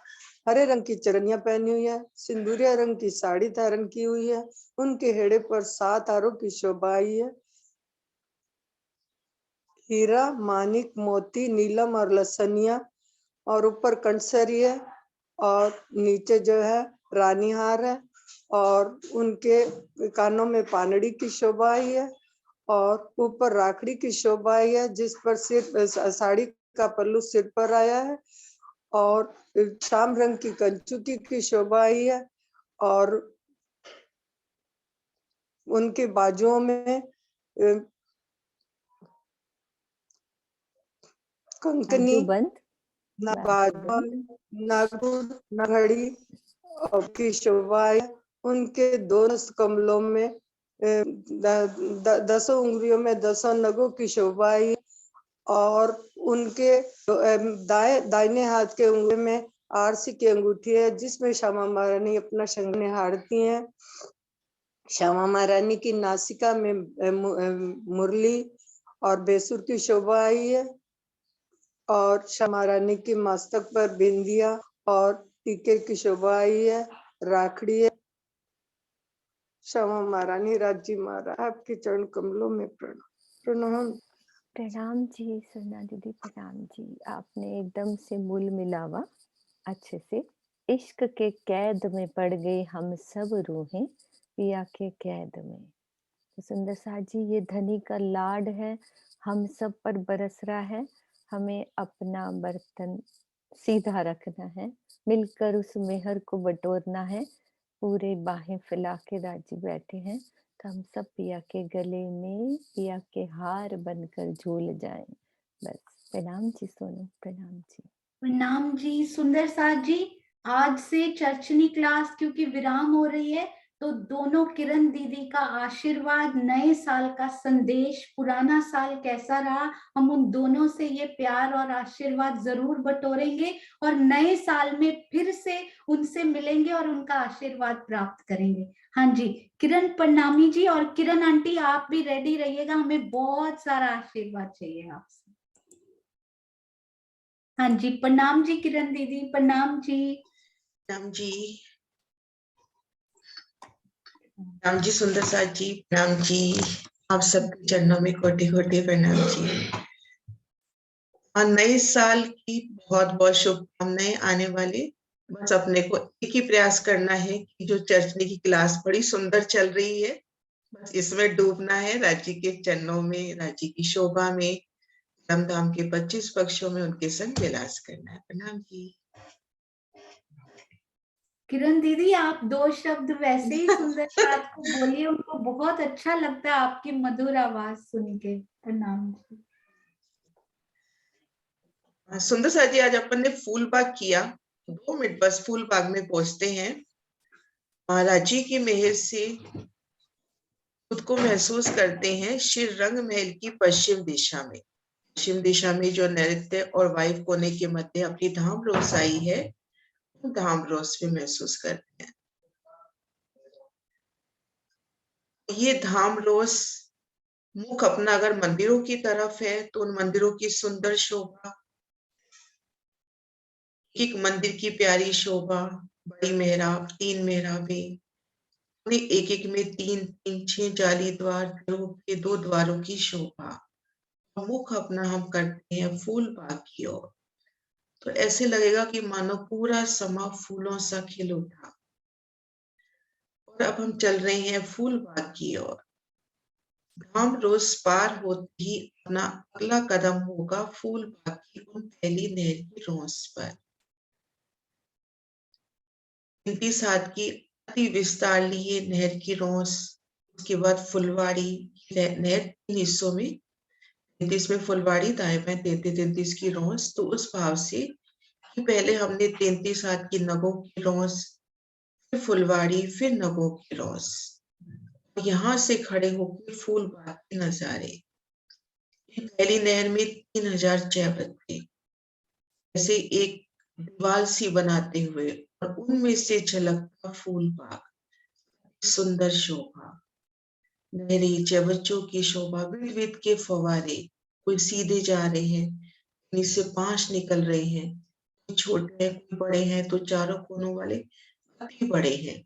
हरे रंग की चरनिया पहनी हुई है। सिंदूरिया रंग की साड़ी धारण की हुई है। उनके हेड़े पर 7 हारों की शोभा आई है। हीरा मानिक मोती नीलम और लसनिया और ऊपर कंसरी है और नीचे जो है रानी हार है और उनके कानों में पानड़ी की शोभा आई है और ऊपर राखड़ी की शोभा आई है जिस पर सिर साड़ी का पल्लू सिर पर आया है और शाम रंग की कंचुकी की शोभा आई है और उनके बाजुओं में कंकनी न बाजू नागुर न घड़ी की शोभा है। उनके दोनों कमलों में 10 उंगलियों में 10 नगों की शोभा आई और उनके दाहिने हाथ के उंगली में आरसी की अंगूठी है जिसमें श्यामा महारानी अपना शंख निहारती हैं। श्यामा महारानी की नासिका में मुरली और बेसुर की शोभा आई है और श्यामा महारानी की मस्तक पर बिंदिया और टीके की शोभा आई है। राखड़ी है। श्यामा महारानी राज्य महाराज आपके चरण कमलों में प्रणाम। प्रणाम जी सुना दीदी, प्रणाम जी। आपने एकदम से मूल मिलावा अच्छे से। इश्क के कैद में पड़ गए हम सब रूहें पिया के कैद में। तो सुंदर साथ जी, ये धनी का लाड है, हम सब पर बरस रहा है। हमें अपना बर्तन सीधा रखना है, मिलकर उस मेहर को बटोरना है। पूरे बाहें फैला के राजी बैठे हैं, तो हम सब पिया के गले में पिया के हार बनकर झूल जाएं। बस प्रणाम जी सोनू, प्रणाम जी। प्रणाम जी सुंदर साथ जी। आज से चर्चनी क्लास क्योंकि विराम हो रही है तो दोनों किरण दीदी का आशीर्वाद, नए साल का संदेश, पुराना साल कैसा रहा, हम उन दोनों से ये प्यार और आशीर्वाद जरूर बटोरेंगे और नए साल में फिर से उनसे मिलेंगे और उनका आशीर्वाद प्राप्त करेंगे। हाँ जी, किरण प्रणामी जी और किरण आंटी आप भी रेडी रहिएगा, हमें बहुत सारा आशीर्वाद चाहिए आपसे। हाँ जी, प्रणाम जी किरण दीदी, प्रणाम जी। प्रणाम जी, प्रणाम जी सुंदर साथ जी, प्रणाम जी। आप सबके चरणों में कोटि कोटि प्रणाम जी। और नए साल की बहुत बहुत शुभकामनाएं आने वाले। बस अपने को एक ही प्रयास करना है कि जो चर्चनी की क्लास बड़ी सुंदर चल रही है, बस इसमें डूबना है, राज्य के चरणों में, राज्य की शोभा में, धाम के 25 पक्षों में उनके संग विलास करना है। प्रणाम जी। किरण दीदी आप 2 शब्द वैसे ही सुंदर साथ को बोलिए, उनको बहुत अच्छा लगता है आपकी मधुर आवाज सुन के। प्रणाम जी। सुंदर साथ जी, आज अपन ने फूल बाग किया, 2 मिनट बस फूल बाग में पहुंचते हैं। राज्य की मेहर से खुद को महसूस करते हैं श्री रंग महल की पश्चिम दिशा में। पश्चिम दिशा में जो नैऋत्य और वायु कोने के मध्य अपनी धाम रोसाई है, धाम रोस में महसूस करते हैं। ये धाम रोज मुख अपना अगर मंदिरों की तरफ है तो उन मंदिरों की सुंदर शोभा, एक मंदिर की प्यारी शोभा, बड़ी मेहराब, 3 मेहराबें, एक एक में 3-3 6 जाली द्वार, के 2 द्वारों की शोभा। मुख अपना हम करते हैं फूल बाग की ओर, तो ऐसे लगेगा कि मानो पूरा समा फूलों सा खिल उठा। और अब हम चल रहे हैं फूल बाग की ओर। धाम रोज पार होते ही अपना अगला कदम होगा फूल बाग की उन पहली नहर की रौस पर। 35 हाथ की अति विस्तार लिए नहर की रौस, उसके बाद फुलवाड़ी नहर 3 हिस्सों में, 33 में फुलवाड़ी, दाएं बाएं 33 की रौस। तो उस भाव से कि पहले हमने 33 हाथ की नगों की रौस, फिर फुलवाड़ी, फिर नगों की रौस, यहाँ से खड़े होकर फूल बाग के नजारे। पहली नहर में 3000 चैबत थे, ऐसे एक दीवार सी बनाते हुए, और उनमें से झलकता फूल बाग, सुंदर शोभा, नहरी चैबच्चों की शोभा, विद के फवारे, कोई सीधे जा रहे हैं, इन्हीं से 5 निकल रहे हैं, कोई छोटे हैं, कोई बड़े हैं, तो चारों कोनों वाले अति बड़े हैं।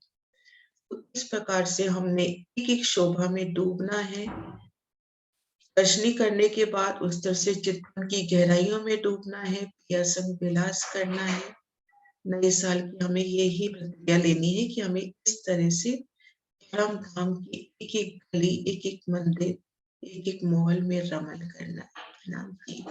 तो इस प्रकार से हमने एक एक शोभा में डूबना है। दर्शनी करने के बाद उस तरह से चित्तन की गहराइयों में डूबना है, प्रिया संग विलास करना है। नए साल की हमें यही प्रतिज्ञा लेनी है कि हमें इस तरह से परम धाम की एक एक गली, एक एक मंदिर, एक एक महल में रमन करना है। नाम जी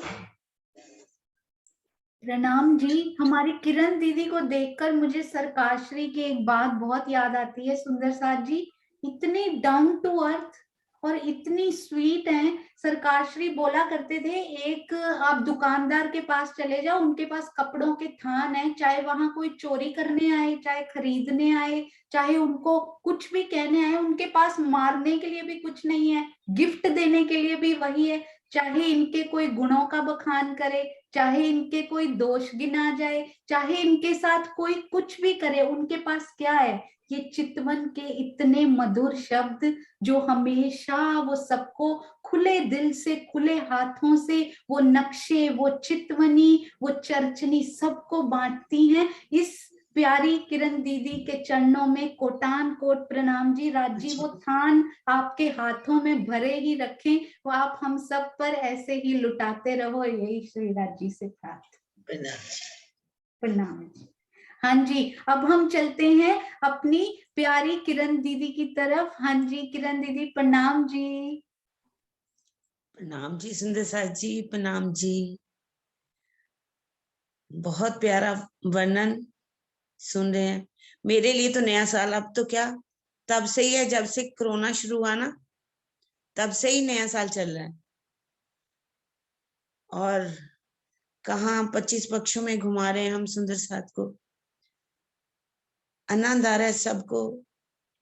प्रणाम जी। हमारी किरण दीदी को देखकर मुझे सरकाश्री की एक बात बहुत याद आती है। सुंदर साथ जी इतनी डाउन टू अर्थ और इतनी स्वीट हैं। सरकाश्री बोला करते थे, एक आप दुकानदार के पास चले जाओ, उनके पास कपड़ों के थान है, चाहे वहां कोई चोरी करने आए, चाहे खरीदने आए, चाहे उनको कुछ भी कहने आए, उनके पास मारने के लिए भी कुछ नहीं है, गिफ्ट देने के लिए भी वही है। चाहे इनके कोई गुणों का बखान करे, चाहे इनके कोई दोष गिना जाए, चाहे इनके साथ कोई कुछ भी करे, उनके पास क्या है? ये चितवन के इतने मधुर शब्द जो हमेशा वो सबको खुले दिल से, खुले हाथों से वो नक्शे, वो चितवनी, वो चर्चनी सबको बांटती हैं। इस प्यारी किरण दीदी के चरणों में कोटान कोट प्रणाम जी। राज जी वो थान आपके हाथों में भरे ही रखें, वो आप हम सब पर ऐसे ही लुटाते रहो, यही श्री राज जी से प्रार्थना। प्रणाम जी। हाँ जी, अब हम चलते हैं अपनी प्यारी किरण दीदी की तरफ। हाँ जी किरण दीदी प्रणाम जी। प्रणाम जी सुंदर साथ जी, प्रणाम जी। बहुत प्यारा वर्णन सुन रहे हैं। मेरे लिए तो नया साल अब तो क्या तब से ही है, जब से कोरोना शुरू हुआ ना तब से ही नया साल चल रहा है। और कहाँ 25 पक्षों में घुमा रहे हैं हम सुंदर साथ को। आनंद आ रहा है सबको।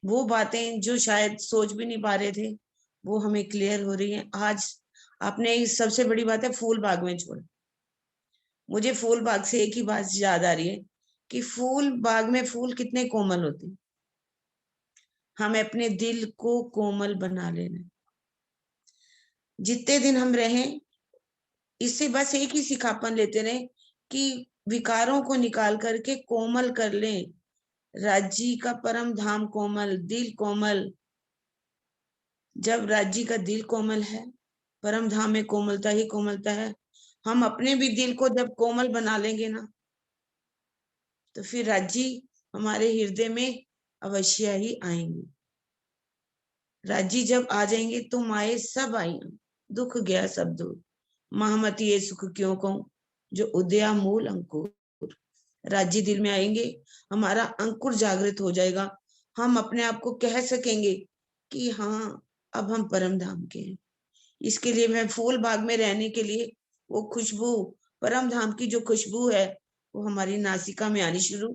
वो बातें जो शायद सोच भी नहीं पा रहे थे वो हमें क्लियर हो रही हैं। आज आपने सबसे बड़ी बात है फूल बाग में छोड़ा। मुझे फूल बाग से एक ही बात याद आ रही है कि फूल बाग में फूल कितने कोमल होते हैं। हमें अपने दिल को कोमल बना लेना। जितने दिन हम रहें इससे बस एक ही सिखापन लेते रहे कि विकारों को निकाल करके कोमल कर लें। राज्य का परम धाम कोमल, दिल कोमल। जब राज्य का दिल कोमल है, परम धाम में कोमलता ही कोमलता है। हम अपने भी दिल को जब कोमल बना लेंगे ना तो फिर राज्य हमारे हृदय में अवश्य ही आएंगे। राज्य जब आ जाएंगे तो माए सब आई, दुख गया सब दूर। महामती ये सुख क्यों कहूं, जो उदया मूल अंकुर। राज्य दिल में आएंगे, हमारा अंकुर जागृत हो जाएगा। हम अपने आप को कह सकेंगे कि हाँ अब हम परम धाम के हैं। इसके लिए मैं फूल बाग में रहने के लिए वो खुशबू, परम धाम की जो खुशबू है वो हमारी नासिका में आनी शुरू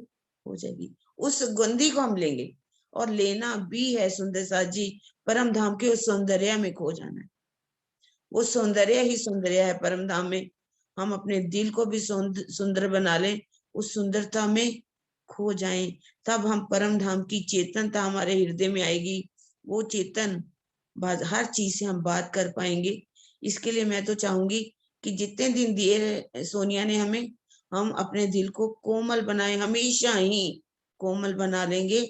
हो जाएगी। उस गंधी को हम लेंगे और लेना भी है सुंदर साथ जी। परम धाम के उस सौंदर्य में खो जाना है। वो सौंदर्य ही सौंदर्य है परम धाम में। हम अपने दिल को भी सुंदर बना लें, उस सुंदरता में खो जाएं, तब हम परम धाम की चेतनता हमारे हृदय में आएगी। वो चेतन हर चीज से हम बात कर पाएंगे। इसके लिए मैं तो चाहूंगी कि जितने दिन दिए सोनिया ने हमें, हम अपने दिल को कोमल बनाए, हमेशा ही कोमल बना लेंगे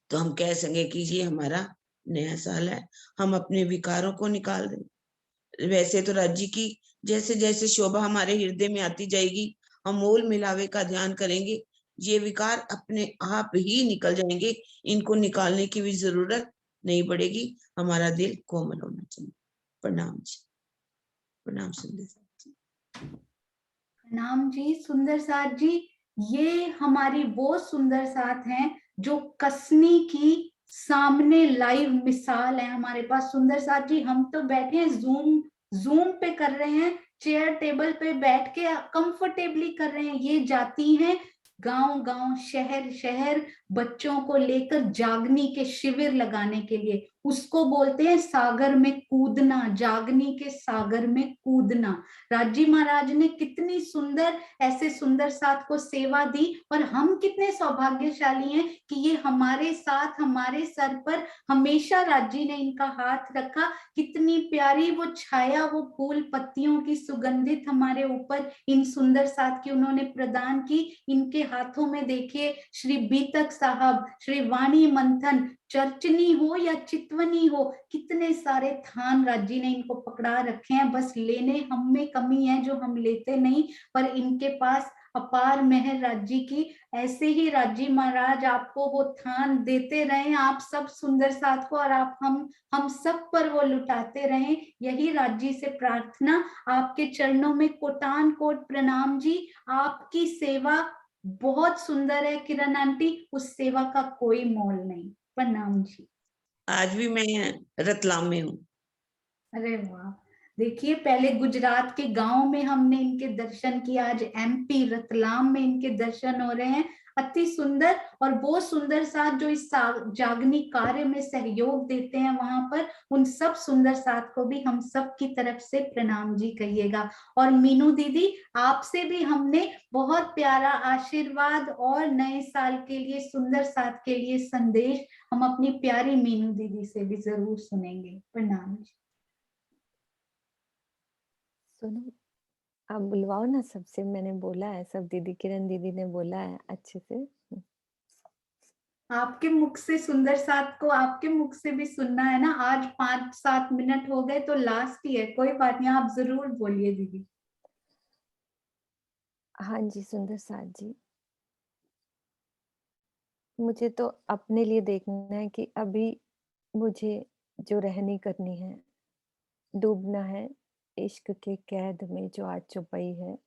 तो हम कह सकेंगे कि ये हमारा नया साल है। हम अपने विकारों को निकाल दें। वैसे तो राज्य की जैसे जैसे शोभा हमारे हृदय में आती जाएगी, हम मोल मिलावे का ध्यान करेंगे, ये विकार अपने आप ही निकल जाएंगे। इनको निकालने की भी जरूरत नहीं पड़ेगी। हमारा दिल कोमल होना चाहिए। प्रणाम जी। प्रणाम सुंदर जी। प्रणाम जी सुंदर साथ जी। ये हमारी वो सुंदर साथ हैं जो कसनी की सामने लाइव मिसाल है हमारे पास। सुंदर साथ जी, हम तो बैठे हैं जूम पे कर रहे हैं, चेयर टेबल पे बैठ के कंफर्टेबली कर रहे हैं। ये जाती हैं गांव गांव, शहर शहर, बच्चों को लेकर जागनी के शिविर लगाने के लिए। उसको बोलते हैं सागर में कूदना, जागनी के सागर में कूदना। राजी महाराज ने कितनी सुंदर ऐसे सुंदर साथ को सेवा दी, और हम कितने सौभाग्यशाली हैं कि ये हमारे साथ, हमारे सर पर हमेशा राजी ने इनका हाथ रखा। कितनी प्यारी वो छाया, वो फूल पत्तियों की सुगंधित हमारे ऊपर इन सुंदर साथ की उन्होंने प्रदान की। इनके हाथों में देखिए श्री बीतक साहब, श्री वाणी मंथन, चर्चनी हो या चितवनी हो, कितने सारे थान राज्य ने इनको पकड़ा रखे हैं। बस लेने हम में कमी है जो हम लेते नहीं, पर इनके पास अपार मेहर राज्य की। ऐसे ही राज्य महाराज आपको वो थान देते रहे, आप सब सुंदर साथ को, और आप हम सब पर वो लुटाते रहे। यही राज्य से प्रार्थना। आपके चरणों में कोटान कोट प्रणाम जी। आपकी सेवा बहुत सुंदर है किरण आंटी, उस सेवा का कोई मोल नहीं। प्रणाम जी। आज भी मैं रतलाम में हूँ। अरे वाह, देखिए पहले गुजरात के गांव में हमने इनके दर्शन किए, आज एमपी रतलाम में इनके दर्शन हो रहे हैं। अति सुंदर। और वो सुंदर साथ जो इस जागनी कार्य में सहयोग देते हैं वहां पर, उन सब सुंदर साथ को भी हम सब की तरफ से प्रणाम जी कहिएगा। और मीनू दीदी, आपसे भी हमने बहुत प्यारा आशीर्वाद और नए साल के लिए, सुंदर साथ के लिए संदेश हम अपनी प्यारी मीनू दीदी से भी जरूर सुनेंगे। प्रणाम जी। सुनो, आप बुलवाओ ना सबसे, मैंने बोला है, सब दीदी, किरण दीदी ने बोला है अच्छे से। आपके मुख से सुंदर साथ को आपके मुख से भी सुनना है ना। आज 5-7 मिनट हो गए तो लास्ट ही है, कोई बात नहीं, आप जरूर बोलिए दीदी। हाँ जी सुंदर साथ जी, मुझे तो अपने लिए देखना है कि अभी मुझे जो रहनी करनी है, डूबना है इश्क के कैद में जो आज चुपई है,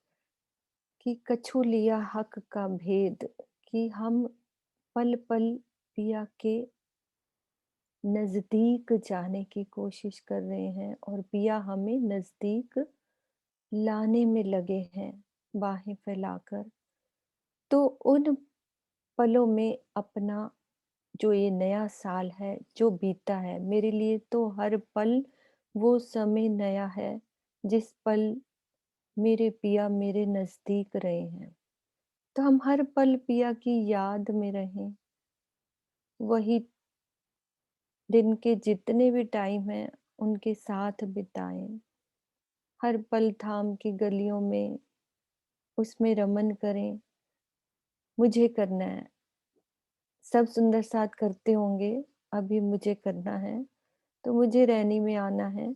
कि कछु लिया हक का भेद, कि हम पल पल पिया के नजदीक जाने की कोशिश कर रहे हैं, और पिया हमें नजदीक लाने में लगे हैं बाहें फैलाकर। तो उन पलों में अपना जो ये नया साल है जो बीता है, मेरे लिए तो हर पल वो समय नया है जिस पल मेरे पिया मेरे नजदीक रहे हैं। तो हम हर पल पिया की याद में रहें, वही दिन के जितने भी टाइम हैं उनके साथ बिताएं। हर पल थाम की गलियों में उसमें रमन करें। मुझे करना है, सब सुंदर साथ करते होंगे, अभी मुझे करना है, तो मुझे रहनी में आना है।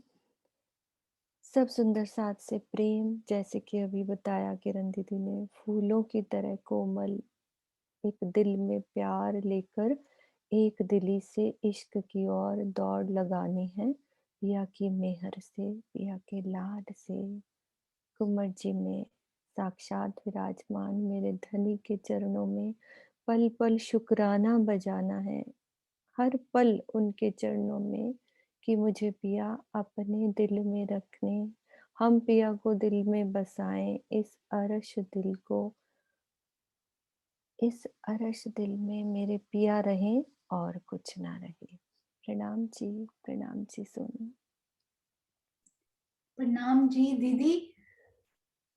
सब सुंदर साथ से प्रेम, जैसे कि अभी बताया किरण दीदी ने, फूलों की तरह कोमल, एक दिल में प्यार लेकर एक दिली से इश्क की ओर दौड़ लगानी है। पिया की मेहर से, पिया के लाड से, कुंवर जी में साक्षात विराजमान मेरे धनी के चरणों में पल पल शुक्राना बजाना है। हर पल उनके चरणों में, कि मुझे पिया अपने दिल में रखने, हम पिया को दिल में बसाएं। इस अरश दिल में मेरे पिया रहें और कुछ ना रहे। प्रणाम जी सोनू। प्रणाम जी दीदी।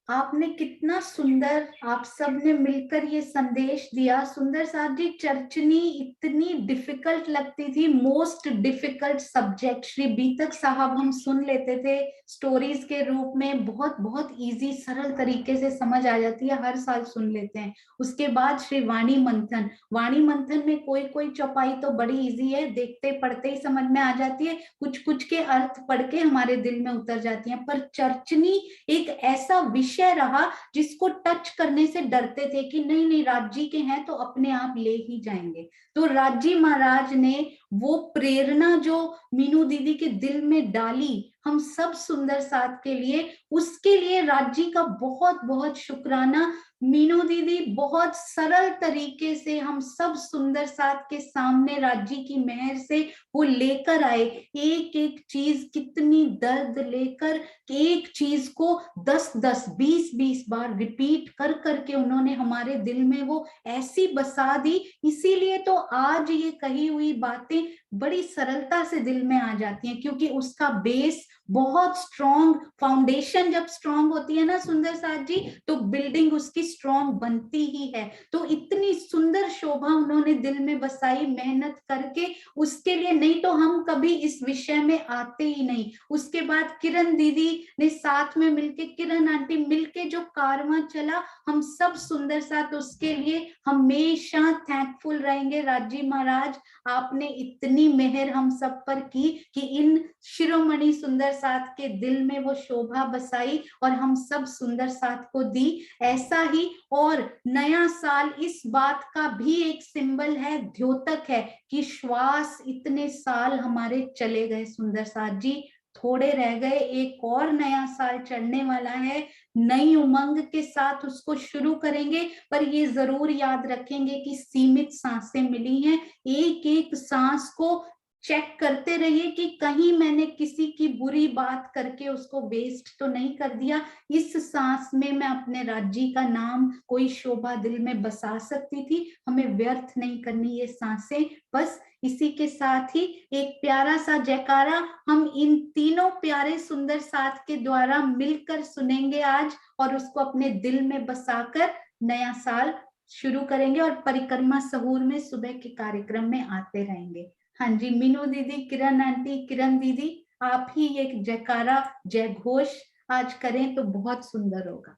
आपने कितना सुंदर, आप सब ने मिलकर ये संदेश दिया। सुंदर साथ जी, चर्चनी इतनी डिफिकल्ट लगती थी, मोस्ट डिफिकल्ट सब्जेक्ट। श्री बीतक साहब हम सुन लेते थे स्टोरीज के रूप में, बहुत बहुत इजी सरल तरीके से समझ आ जाती है, हर साल सुन लेते हैं। उसके बाद श्री वाणी मंथन, वाणी मंथन में कोई कोई चौपाई तो बड़ी इजी है, देखते पढ़ते ही समझ में आ जाती है, कुछ कुछ के अर्थ पढ़ के हमारे दिल में उतर जाती हैं। पर चर्चनी एक ऐसा विषय रहा जिसको टच करने से डरते थे कि नहीं नहीं, राजी के हैं तो अपने आप ले ही जाएंगे। तो राजी महाराज ने वो प्रेरणा जो मीनू दीदी के दिल में डाली हम सब सुंदर साथ के लिए, उसके लिए राजी का बहुत बहुत शुक्राना। मीनू दीदी बहुत सरल तरीके से हम सब सुंदर साथ के सामने राजी की मेहर से वो लेकर आए, एक एक चीज कितनी दर्द लेकर, एक चीज को 10-10 20-20 बार रिपीट कर करके उन्होंने हमारे दिल में वो ऐसी बसा दी। इसीलिए तो आज ये कही हुई बातें बड़ी सरलता से दिल में आ जाती हैं, क्योंकि उसका बेस बहुत स्ट्रॉन्ग, फाउंडेशन जब स्ट्रॉन्ग होती है ना सुंदर साथ जी, तो बिल्डिंग उसकी स्ट्रॉन्ग बनती ही है। तो इतनी सुंदर शोभा उन्होंने दिल में बसाई मेहनत करके, उसके लिए नहीं तो हम कभी इस विषय में आते ही नहीं। उसके बाद किरण दीदी ने साथ में मिलके, किरण आंटी मिलके जो कारवां चला, हम सब सुंदर साथ उसके लिए हमेशा थैंकफुल रहेंगे। राजी महाराज, आपने इतनी मेहर हम सब पर की कि इन शिरोमणि सुंदर साथ के दिल में वो शोभा बसाई और हम सब सुंदर साथ को दी। ऐसा ही और नया साल इस बात का भी एक सिंबल है, द्योतक है कि श्वास इतने साल हमारे चले गए सुंदर साथ जी, थोड़े रह गए, एक और नया साल चढ़ने वाला है, नई उमंग के साथ उसको शुरू करेंगे। पर ये जरूर याद रखेंगे कि सीमित सांसें मिली हैं, एक एक सांस को चेक करते रहिए कि कहीं मैंने किसी की बुरी बात करके उसको वेस्ट तो नहीं कर दिया। इस सांस में मैं अपने राज्य का नाम, कोई शोभा दिल में बसा सकती थी, हमें व्यर्थ नहीं करनी ये सांसें। बस इसी के साथ ही एक प्यारा सा जयकारा हम इन तीनों प्यारे सुंदर साथ के द्वारा मिलकर सुनेंगे आज, और उसको अपने दिल में बसाकर नया साल शुरू करेंगे और परिक्रमा सहूर में सुबह के कार्यक्रम में आते रहेंगे। हाँ जी, मीनू दीदी, किरण आंटी, किरण दीदी, आप ही एक जयकारा, जय घोष आज करें तो बहुत सुंदर होगा।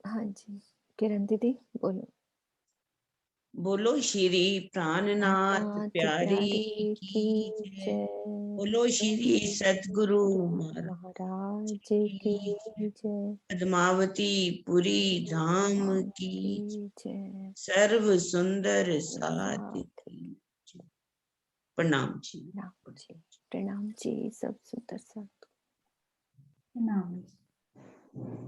हाँ जी, किरण दीदी बोलो। बोलो श्री प्राणनाथ नाथ प्यारी की की जय। जय। बोलो श्री सतगुरु महाराज की जय। पद्मावती पुरी धाम की जय। सर्व सुंदर साथ की जय। प्रणाम जी। प्रणाम जी, सब सुंदर साथ। प्रणाम।